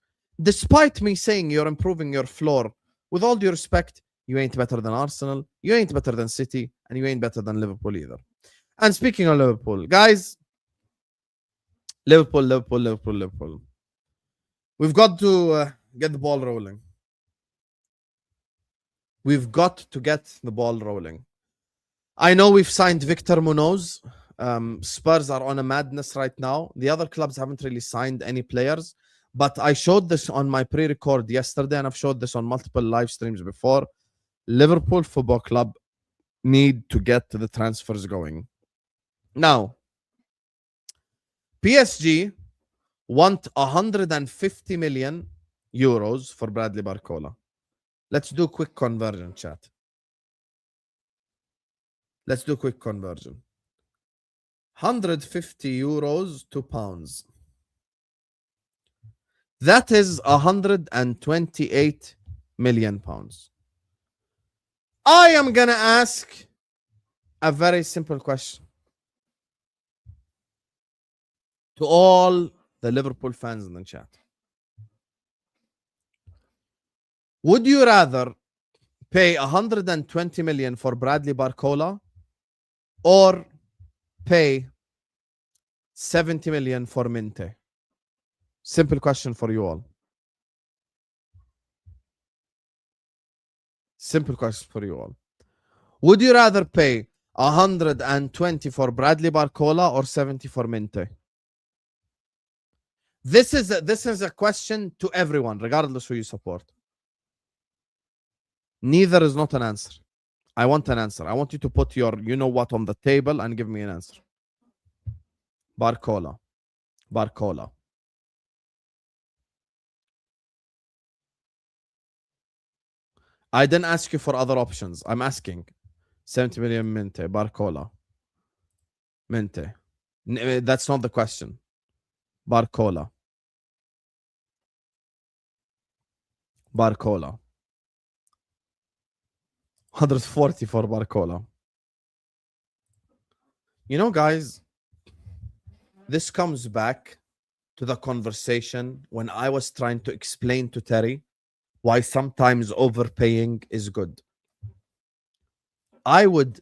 S8: Despite me saying you're improving your floor, with all due respect, you ain't better than Arsenal, you ain't better than City, and you ain't better than Liverpool either. And speaking of Liverpool, guys, Liverpool. We've got to get the ball rolling. We've got to get the ball rolling. I know we've signed Victor Munoz. Spurs are on a madness right now. The other clubs haven't really signed any players, but I showed this on my pre-record yesterday, and I've showed this on multiple live streams before. Liverpool Football Club need to get the transfers going. Now, PSG want 150 million euros for Bradley Barcola. Let's do quick conversion, chat. Let's do quick conversion. 150 euros to pounds. That is 128 million pounds. I am going to ask a very simple question to all the Liverpool fans in the chat. Would you rather pay 120 million for Bradley Barcola or pay 70 million for Minte? Simple question for you all. Simple question for you all. Would you rather pay 120 for Bradley Barcola or 70 for Minte? This is a question to everyone, regardless who you support. Neither is not an answer. I want an answer. I want you to put your you know what on the table and give me an answer. Barcola. I didn't ask you for other options. I'm asking 70 million Minte, Barcola. Minte. That's not the question. Barcola. 140 for Barcola. You know, guys, this comes back to the conversation when I was trying to explain to Terry why sometimes overpaying is good. I would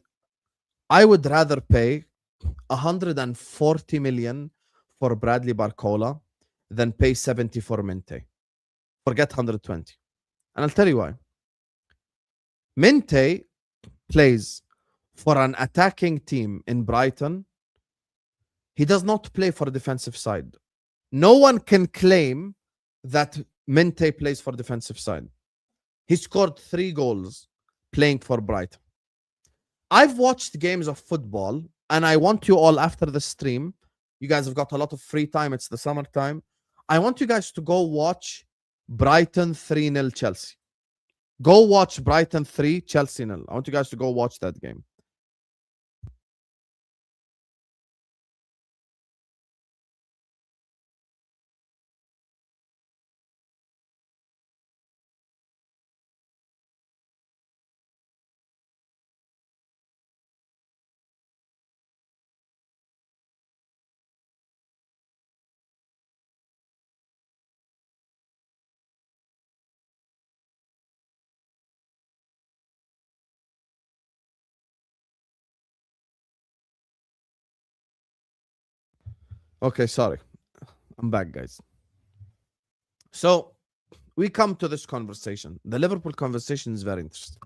S8: rather pay 140 million for Bradley Barcola than pay 70 for Minte. Forget 120. And I'll tell you why. Minte plays for an attacking team in Brighton. He does not play for a defensive side. No one can claim that Minte plays for defensive side. He scored 3 goals playing for Brighton. I've watched games of football, and I want you all, after the stream, you guys have got a lot of free time. It's the summertime. I want you guys to go watch Brighton 3-0 Chelsea. Go watch Brighton 3, Chelsea 0. I want you guys to go watch that game. Okay, sorry. I'm back, guys. So we come to this conversation. The Liverpool conversation is very interesting.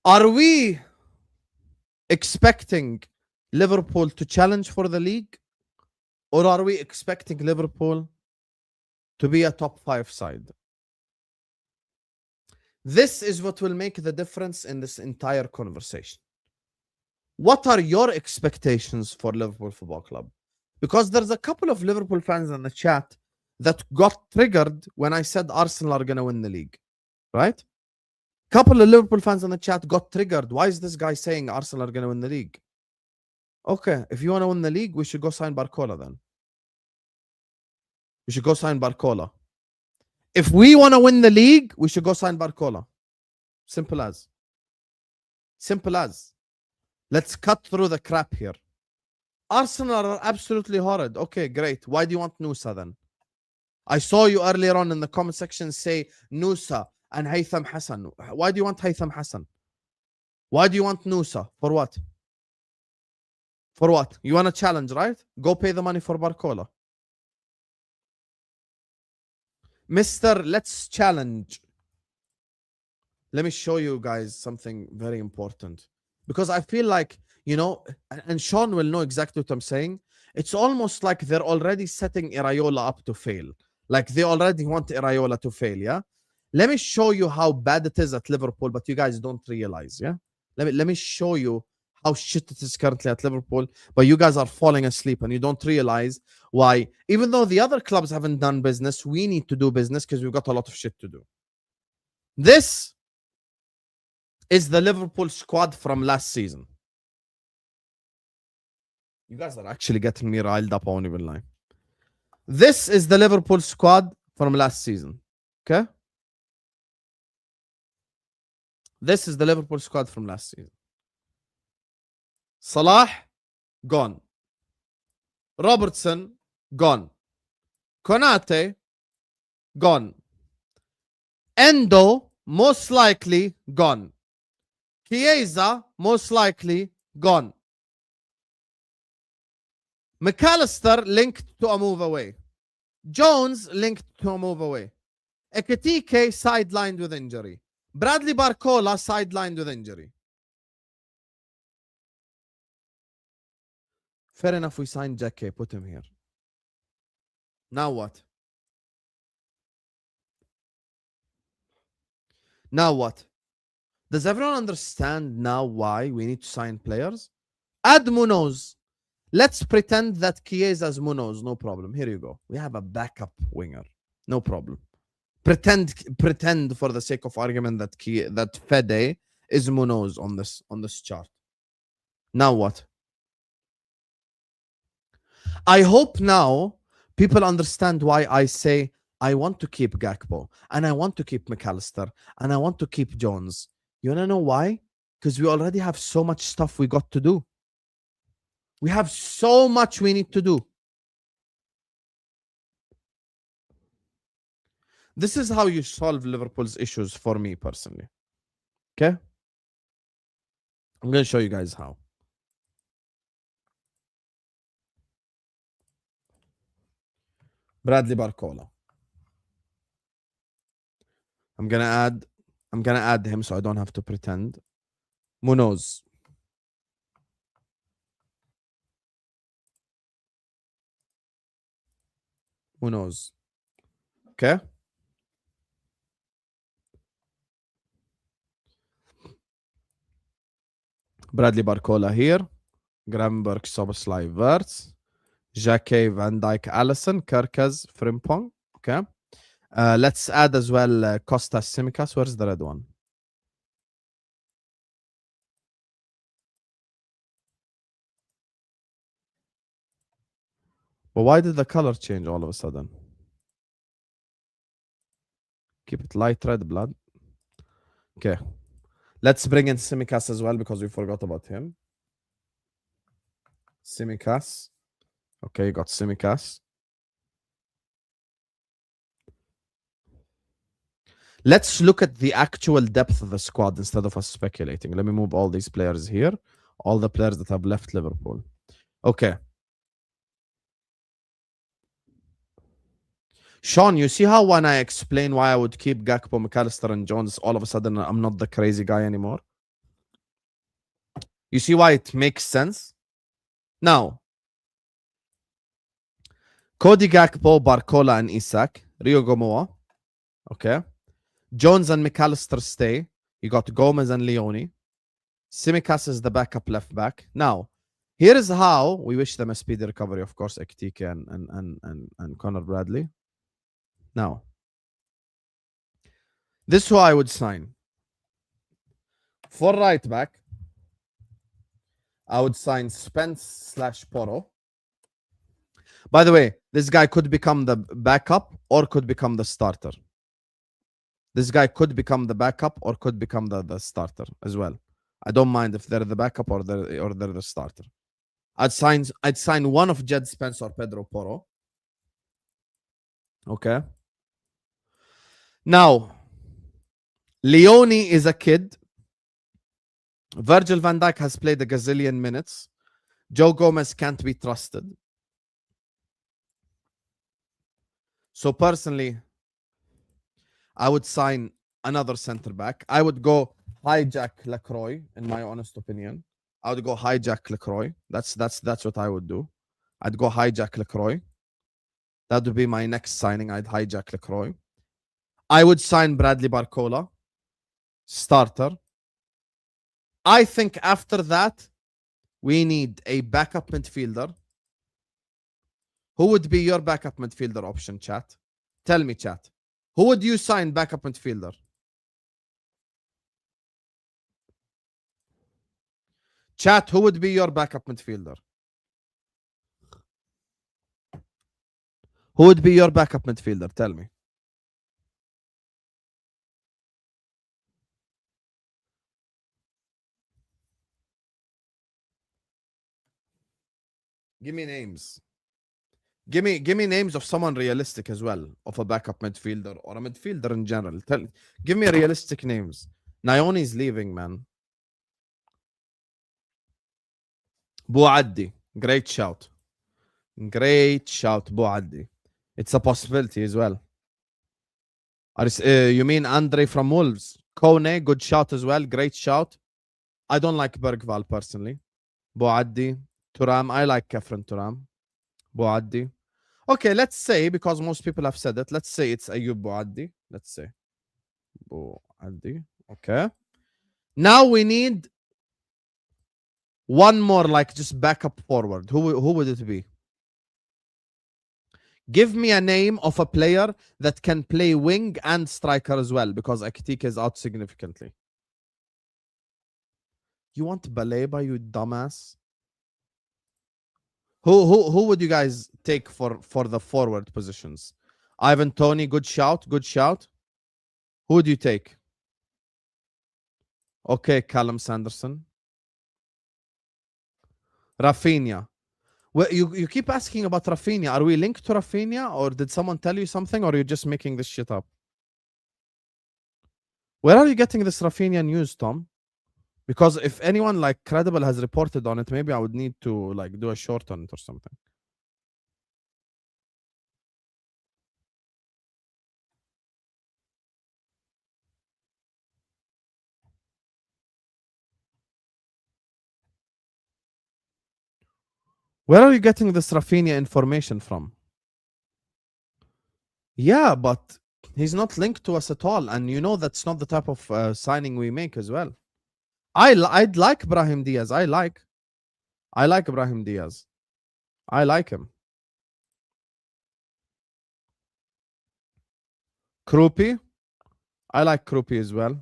S8: Are we expecting Liverpool to challenge for the league, or are we expecting Liverpool to be a top 5 side? This is what will make the difference in this entire conversation. What are your expectations for Liverpool Football Club? Because there's a couple of Liverpool fans in the chat that got triggered when I said Arsenal are going to win the league, right? Couple of Liverpool fans in the chat got triggered. Why is this guy saying Arsenal are going to win the league? Okay, if you want to win the league, we should go sign Barcola then. We should go sign Barcola. If we want to win the league, we should go sign Barcola. Simple as. Simple as. Let's cut through the crap here. Arsenal are absolutely horrid. Okay, great. Why do you want Nusa then? I saw you earlier on in the comment section say Nusa and Haytham Hassan. Why do you want Haytham Hassan? Why do you want Nusa? For what? For what? You want a challenge, right? Go pay the money for Barcola. Mister, let's challenge. Let me show you guys something very important. Because I feel like, you know, and Sean will know exactly what I'm saying. It's almost like they're already setting Iraola up to fail. Like they already want Iraola to fail, yeah? Let me show you how bad it is at Liverpool, but you guys don't realize, yeah? Let me show you how shit it is currently at Liverpool, but you guys are falling asleep and you don't realize why. Even though the other clubs haven't done business, we need to do business because we've got a lot of shit to do. This is the Liverpool squad from last season. You guys are actually getting me riled up, I won't even lie. This is the Liverpool squad from last season. Okay? This is the Liverpool squad from last season. Salah, gone. Robertson, gone. Konate, gone. Endo, most likely, gone. Chiesa, most likely, gone. McAllister linked to a move away. Jones linked to a move away. Ekitike sidelined with injury. Bradley Barcola sidelined with injury. Fair enough, we signed Jackie, put him here. Now what? Now what? Does everyone understand now why we need to sign players? Add Munoz. Let's pretend that Chiesa is Munoz. No problem. Here you go. We have a backup winger. No problem. Pretend for the sake of argument that Fede is Munoz on this chart. Now what? I hope now people understand why I say I want to keep Gakpo and I want to keep McAllister and I want to keep Jones. You want to know why? Because we already have so much stuff we got to do. We have so much we need to do. This is how you solve Liverpool's issues for me personally. Okay? I'm going to show you guys how. Bradley Barcola. I'm gonna add him so I don't have to pretend. Munoz. Munoz. Okay? Bradley Barcola here. Gramberg, Soboslai, Wirtz. Jacquet, Van Dijk, Allison, Kerkez, Frimpong. Okay. Let's add as well Kostas Tsimikas. Where's the red one? But why did the color change all of a sudden? Keep it light red, blood. Okay. Let's bring in Tsimikas as well because we forgot about him. Tsimikas. Okay, you got Tsimikas. Let's look at the actual depth of the squad instead of us speculating. Let me move all these players here. All the players that have left Liverpool. Okay. Sean, you see how when I explain why I would keep Gakpo, McAllister, and Jones, all of a sudden I'm not the crazy guy anymore? You see why it makes sense? Now, Cody Gakpo, Barcola, and Isak. Rio Gomoa. Okay. Jones and McAllister stay. You got Gomez and Leone. Tsimikas is the backup left back. Now, here is how we wish them a speedy recovery, of course, Ekitike and Connor Bradley. Now, this is who I would sign. For right back, I would sign Spence/Poro. By the way, this guy could become the backup or could become the starter. This guy could become the backup or could become the starter as well. I don't mind if they're the backup or they're the starter. I'd sign one of Jed Spence or Pedro Porro. Okay. Now, Leone is a kid. Virgil van Dijk has played a gazillion minutes. Joe Gomez can't be trusted. So personally, I would sign another center back. I would go hijack Lacroix, in my honest opinion. I would go hijack Lacroix. That's what I would do. I'd go hijack Lacroix. That would be my next signing. I'd hijack Lacroix. I would sign Bradley Barcola, starter. I think after that, we need a backup midfielder. Who would be your backup midfielder option, chat? Tell me, chat. Who would you sign backup midfielder? Chat, who would be your backup midfielder? Who would be your backup midfielder? Tell me. Give me names. Give me names of someone realistic as well, of a backup midfielder or a midfielder in general. Give me realistic names. Naomi's leaving, man. Bouaddi. Great shout. Great shout, Bouaddi. It's a possibility as well. You mean Andrey from Wolves? Kone, good shout as well. Great shout. I don't like Bergval personally. Bouaddi. Turam. I like Kefren Turam. Bouaddi. Okay, let's say, because most people have said it, let's say it's Ayoub Bouaddi. Let's say. Bouaddi. Okay. Now we need one more, like just backup forward. Who would it be? Give me a name of a player that can play wing and striker as well, because Akitik is out significantly. You want Baleba, you dumbass? Who would you guys take for the forward positions? Ivan Toney, good shout, good shout. Who would you take? Okay, Callum Sanderson. Rafinha. Well, you keep asking about Rafinha. Are we linked to Rafinha, or did someone tell you something, or you're just making this shit up? Where are you getting this Rafinha news, Tom? Because if anyone like credible has reported on it, maybe I would need to like do a short on it or something. Where are you getting this Rafinha information from? Yeah, but he's not linked to us at all, and you know that's not the type of signing we make as well. I'd like Brahim Diaz. I like Brahim Diaz. I like him. Krupi. I like Krupi as well.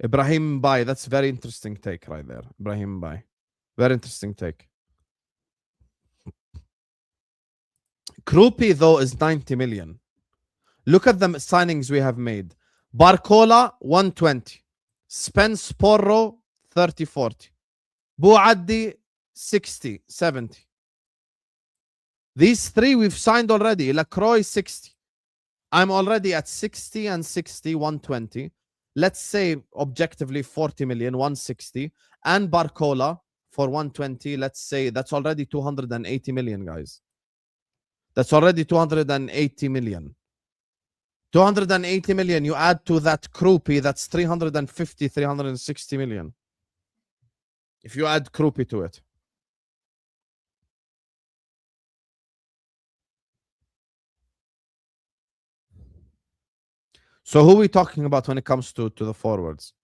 S8: Ibrahim Bai. That's very interesting take right there. Ibrahim Bai. Very interesting take. Krupi, though, is 90 million. Look at the signings we have made. Barcola, 120. Spence Porro, 30-40. Bouaddi, 60, 70. These three we've signed already. Lacroix, 60. I'm already at 60 and 60, 120. Let's say objectively 40 million, 160. And Barcola for 120. Let's say that's already 280 million, guys. That's already 280 million. 280 million. You add to that Krupi, that's 350, 360 million. If you add Krupi to it. So who are we talking about when it comes to the forwards?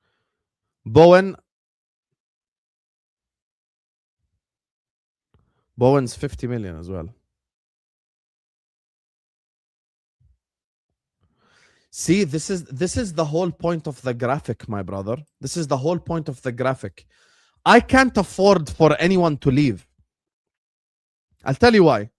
S8: Bowen's 50 million as well. See, this is the whole point of the graphic, my brother. This is the whole point of the graphic. I can't afford for anyone to leave. I'll tell you why.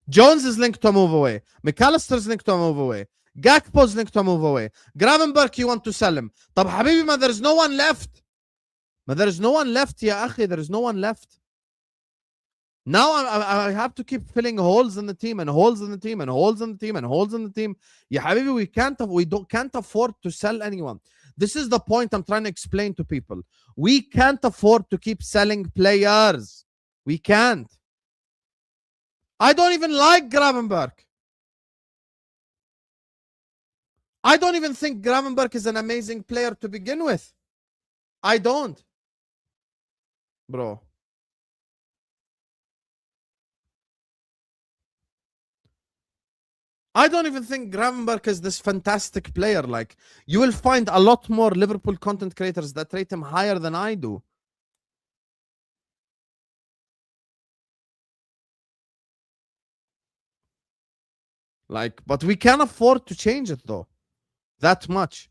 S8: Jones is linked to move away. McAllister's linked to move away. Gakpo's linked to move away. Gravenberg, you want to sell him. طب حبيبي ما there's no one left. ما there's no one left يا أخي. There's no one left. Now I have to keep filling holes in the team and holes in the team and holes in the team and holes in the team. Yeah, حبيبي, we can't afford to sell anyone. This is the point I'm trying to explain to people. We can't afford to keep selling players. We can't. I don't even like Gravenberg. I don't even think Gravenberg is an amazing player to begin with. I don't. Bro. I don't even think Gravenberg is this fantastic player. Like, you will find a lot more Liverpool content creators that rate him higher than I do. Like, but we can't afford to change it though. That much.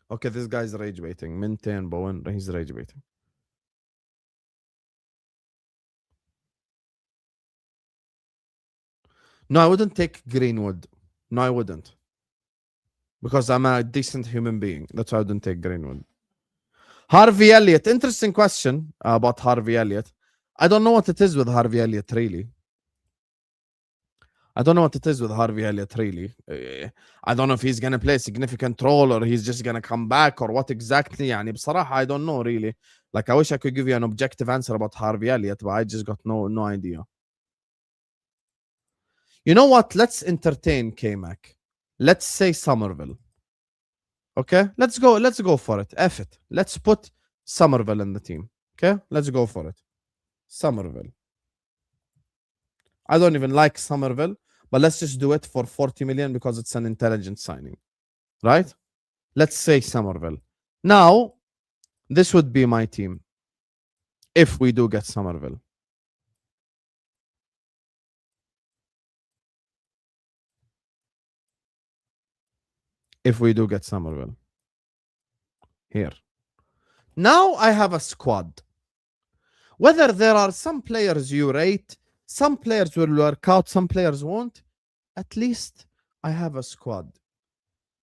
S8: Okay, this guy's rage baiting. Minte and Bowen, he's rage baiting. No, I wouldn't take Greenwood. No, I wouldn't. Because I'm a decent human being. That's why I wouldn't take Greenwood. Harvey Elliott. Interesting question about Harvey Elliott. I don't know what it is with Harvey Elliott, really. I don't know what it is with Harvey Elliott, really. I don't know if he's going to play a significant role or he's just going to come back or what exactly. يعني بصراحة, I don't know, really. Like, I wish I could give you an objective answer about Harvey Elliott, but I just got no idea. You know what? Let's entertain K-Mac. Let's say Somerville. Okay? Let's go for it. F it. Let's put Somerville in the team. Okay? Let's go for it. Somerville. I don't even like Somerville, but let's just do it for 40 million because it's an intelligent signing. Right? Let's say Somerville. Now, this would be my team if we do get Somerville. If we do get Somerville. Here. Now I have a squad. Whether there are some players you rate, some players will work out, some players won't, at least I have a squad.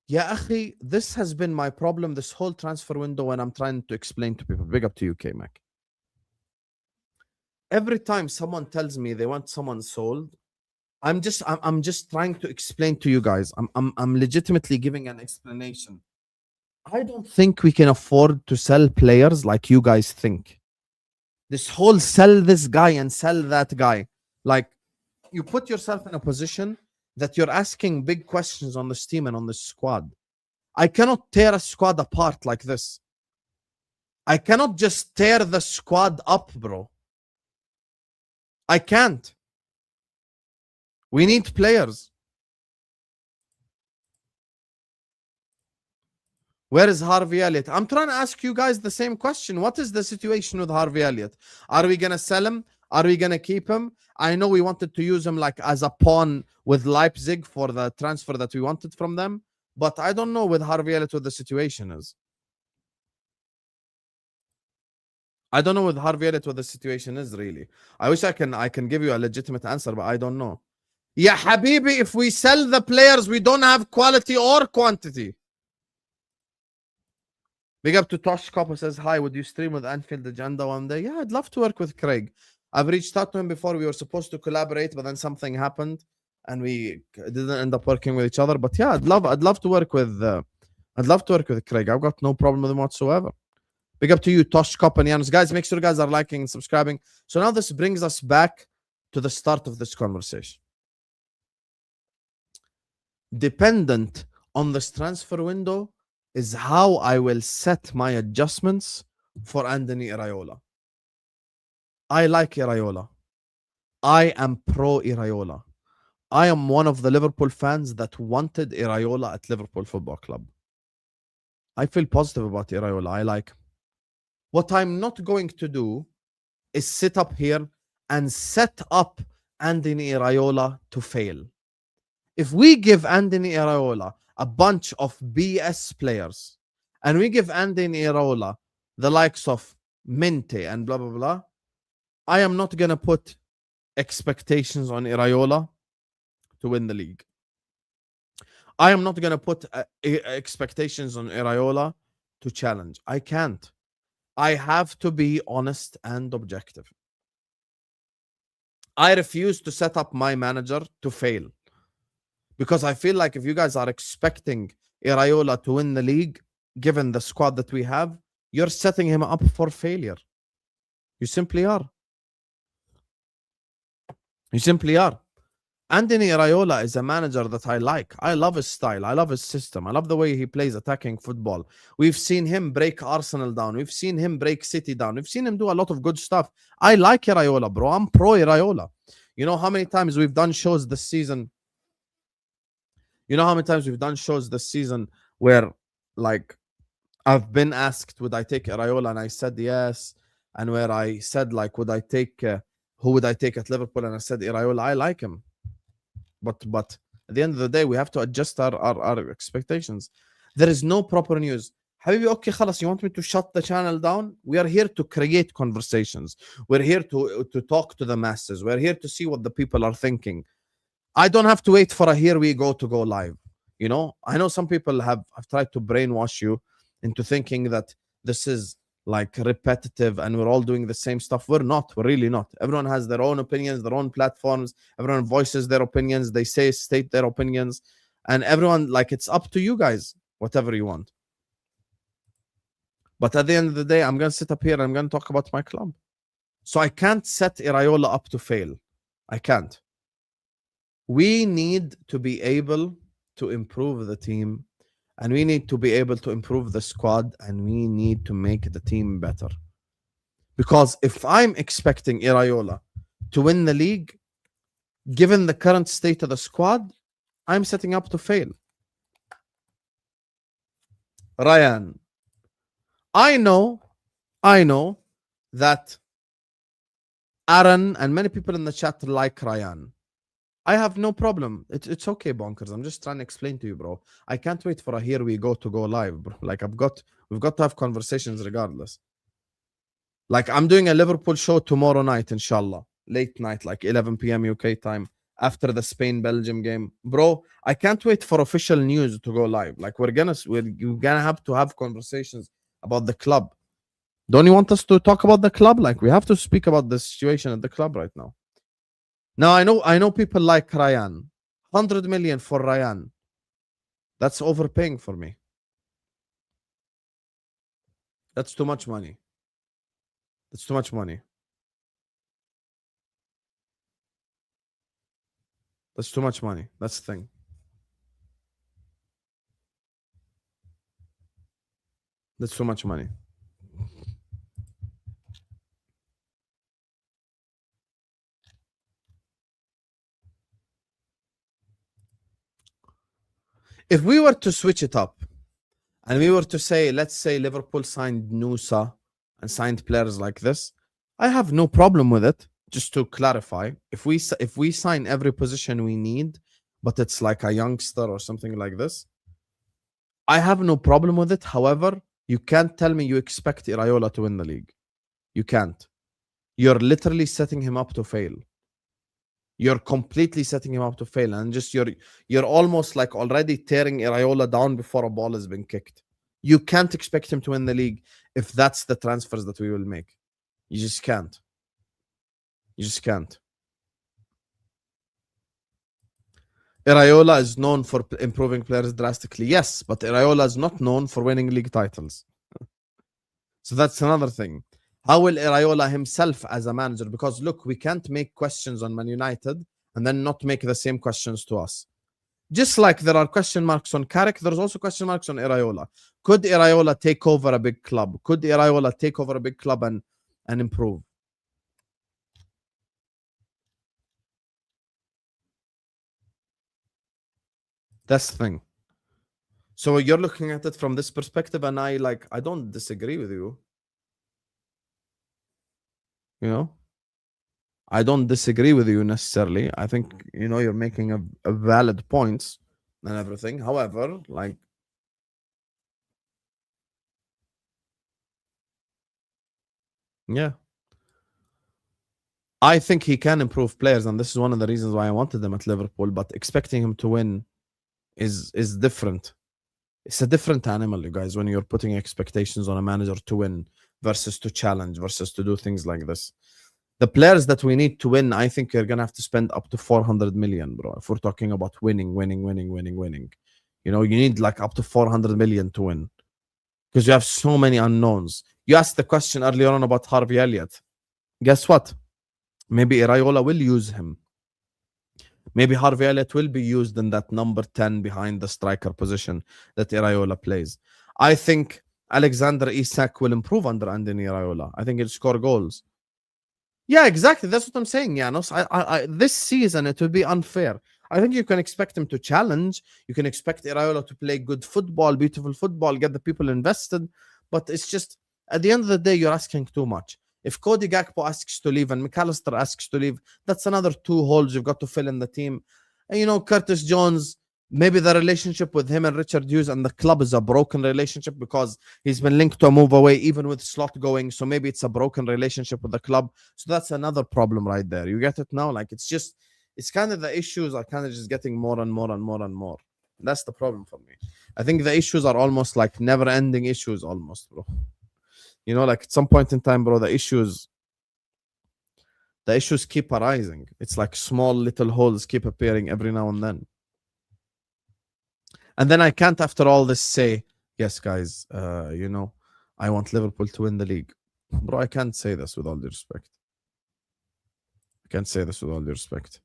S8: Ya akhi, this has been my problem this whole transfer window when I'm trying to explain to people. Big up to you, K-Mac. Every time someone tells me they want someone sold, I'm just trying to explain to you guys. I'm legitimately giving an explanation. I don't think we can afford to sell players like you guys think. This whole sell this guy and sell that guy. Like, you put yourself in a position that you're asking big questions on this team and on this squad. I cannot tear a squad apart like this. I cannot just tear the squad up, bro. I can't. We need players. Where is Harvey Elliott? I'm trying to ask you guys the same question. What is the situation with Harvey Elliott? Are we going to sell him? Are we going to keep him? I know we wanted to use him like as a pawn with Leipzig for the transfer that we wanted from them. But I don't know with Harvey Elliott what the situation is. I don't know with Harvey Elliott what the situation is, really. I wish I can give you a legitimate answer, but I don't know. Yeah, Habibi, if we sell the players, we don't have quality or quantity. Big up to Tosh Copper says, hi, would you stream with Anfield Agenda one day? Yeah, I'd love to work with Craig. I've reached out to him before. We were supposed to collaborate, but then something happened and we didn't end up working with each other. But yeah, I'd love to work with Craig. I've got no problem with him whatsoever. Big up to you, Tosh Copper and Janus. Guys, make sure you guys are liking and subscribing. So now this brings us back to the start of this conversation. Dependent on this transfer window is how I will set my adjustments for Andrey Iraola. I like Iraola. I am pro Iraola. I am one of the Liverpool fans that wanted Iraola at Liverpool Football Club. I feel positive about Iraola. I like him. What I'm not going to do is sit up here and set up Andrey Iraola to fail. If we give Andrey Iraola a bunch of BS players and we give Andrey Iraola the likes of Mente and blah, blah, blah, I am not going to put expectations on Iraola to win the league. I am not going to put expectations on Iraola to challenge. I can't. I have to be honest and objective. I refuse to set up my manager to fail. Because I feel like if you guys are expecting Iraola to win the league, given the squad that we have, you're setting him up for failure. You simply are. You simply are. Andrey Iraola is a manager that I like. I love his style. I love his system. I love the way he plays attacking football. We've seen him break Arsenal down. We've seen him break City down. We've seen him do a lot of good stuff. I like Iraola, bro. I'm pro Iraola. You know how many times we've done shows this season? You know how many times we've done shows this season where, like, I've been asked, would I take Iraola? And I said yes. And where I said, like, would I take, who would I take at Liverpool? And I said Iraola. I like him. But at the end of the day, we have to adjust our expectations. There is no proper news. Habibi, okay, khalas, you want me to shut the channel down? We are here to create conversations. We're here to talk to the masses. We're here to see what the people are thinking. I don't have to wait for a here we go to go live. You know, I know some people have tried to brainwash you into thinking that this is like repetitive and we're all doing the same stuff. We're not. We're really not. Everyone has their own opinions, their own platforms. Everyone voices their opinions. They state their opinions. And everyone, like, it's up to you guys, whatever you want. But at the end of the day, I'm going to sit up here and I'm going to talk about my club. So I can't set Iraola up to fail. I can't. We need to be able to improve the team, and we need to be able to improve the squad, and we need to make the team better. Because if I'm expecting Iraola to win the league, given the current state of the squad, I'm setting up to fail. Ryan, I know that Aaron and many people in the chat like Ryan. I have no problem. It's okay, bonkers. I'm just trying to explain to you, bro. I can't wait for a here we go to go live, bro. Like we've got to have conversations regardless. Like I'm doing a Liverpool show tomorrow night, inshallah. Late night, like 11 p.m. UK time, after the Spain-Belgium game. Bro, I can't wait for official news to go live. Like we're gonna have to have conversations about the club. Don't you want us to talk about the club? Like we have to speak about the situation at the club right now. Now I know people like Ryan. 100 million for Ryan. That's overpaying for me. That's too much money. That's too much money. That's too much money. That's the thing. That's too much money. If we were to switch it up and we were to say, let's say Liverpool signed Nusa and signed players like this, I have no problem with it. Just to clarify, if we sign every position we need, but it's like a youngster or something like this, I have no problem with it. However, you can't tell me you expect Iraola to win the league. You can't. You're literally setting him up to fail. You're completely setting him up to fail, and just you're almost like already tearing Iraola down before a ball has been kicked. You can't expect him to win the league if that's the transfers that we will make. You just can't. You just can't. Iraola is known for improving players drastically. Yes, but Iraola is not known for winning league titles. So that's another thing. How will Iraola himself as a manager? Because look, we can't make questions on Man United and then not make the same questions to us. Just like there are question marks on Carrick, there's also question marks on Iraola. Could Iraola take over a big club? Could Iraola take over a big club and improve? That's the thing. So you're looking at it from this perspective, and I don't disagree with you. You know, I don't disagree with you necessarily. I think, you know, you're making a valid points and everything. However, like, yeah, I think he can improve players, and this is one of the reasons why I wanted them at Liverpool. But expecting him to win is different. It's a different animal, you guys, when you're putting expectations on a manager to win versus to challenge versus to do things like this. The players that we need to win, I think you're gonna have to spend up to 400 million, bro. If we're talking about winning. You know, you need like up to 400 million to win. Because you have so many unknowns. You asked the question earlier on about Harvey Elliott. Guess what? Maybe Iraola will use him. Maybe Harvey Elliott will be used in that number 10 behind the striker position that Iraola plays. I think Alexander Isak will improve under Andrey Iraola. I think he'll score goals. Yeah, exactly. That's what I'm saying, Janos. This season, it will be unfair. I think you can expect him to challenge. You can expect Iraola to play good football, beautiful football, get the people invested. But it's just, at the end of the day, you're asking too much. If Cody Gakpo asks to leave and McAllister asks to leave, that's another 2 holes you've got to fill in the team. And, you know, Curtis Jones, maybe the relationship with him and Richard Hughes and the club is a broken relationship because he's been linked to a move away, even with Slot going. So maybe it's a broken relationship with the club. So that's another problem right there. You get it now? Like, it's just, it's kind of the issues are kind of just getting more and more and more and more. That's the problem for me. I think the issues are almost like never-ending issues almost, bro. You know, like at some point in time, bro, the issues keep arising. It's like small little holes keep appearing every now and then. And then I can't, after all this, say, yes, guys, you know, I want Liverpool to win the league. Bro, I can't say this with all due respect. I can't say this with all due respect.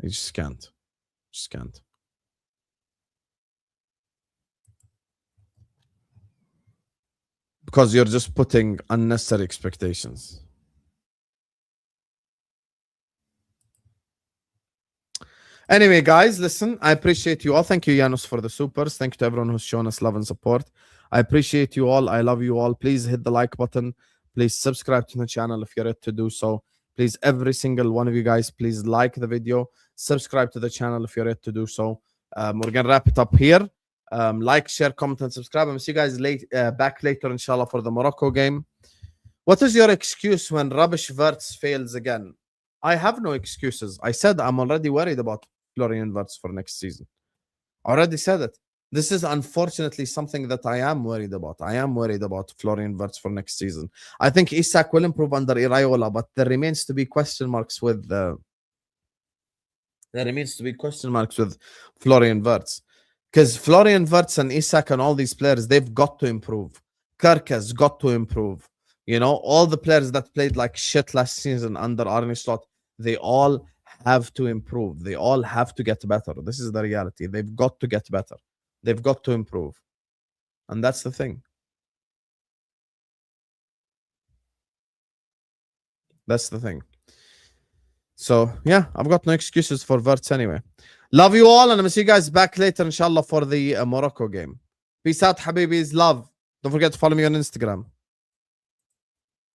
S8: I just can't. Just can't. Because you're just putting unnecessary expectations. Anyway, guys, listen, I appreciate you all. Thank you, Janos, for the supers. Thank you to everyone who's shown us love and support. I appreciate you all. I love you all. Please hit the like button. Please subscribe to the channel if you're yet to do so. Please, every single one of you guys, please like the video. Subscribe to the channel if you're yet to do so. We're going to wrap it up here. Like, share, comment, and subscribe. I'll see you guys back later, inshallah, for the Morocco game. What is your excuse when rubbish Wirtz fails again? I have no excuses. I said I'm already worried about Florian Wirtz for next season. I already said it. This is unfortunately something that I am worried about. I am worried about Florian Wirtz for next season. I think Isak will improve under Iraola, but there remains to be question marks with Florian Wirtz. Because Florian Wirtz and Isak and all these players, they've got to improve. Kirk has got to improve. You know, all the players that played like shit last season under Arne Slot, they all have to improve. They all have to get better. This is the reality. They've got to get better. They've got to improve. And that's the thing. That's the thing. So, yeah, I've got no excuses for Wirtz anyway. Love you all, and I'm going to see you guys back later, inshallah, for the Morocco game. Peace out, Habibis. Love. Don't forget to follow me on Instagram.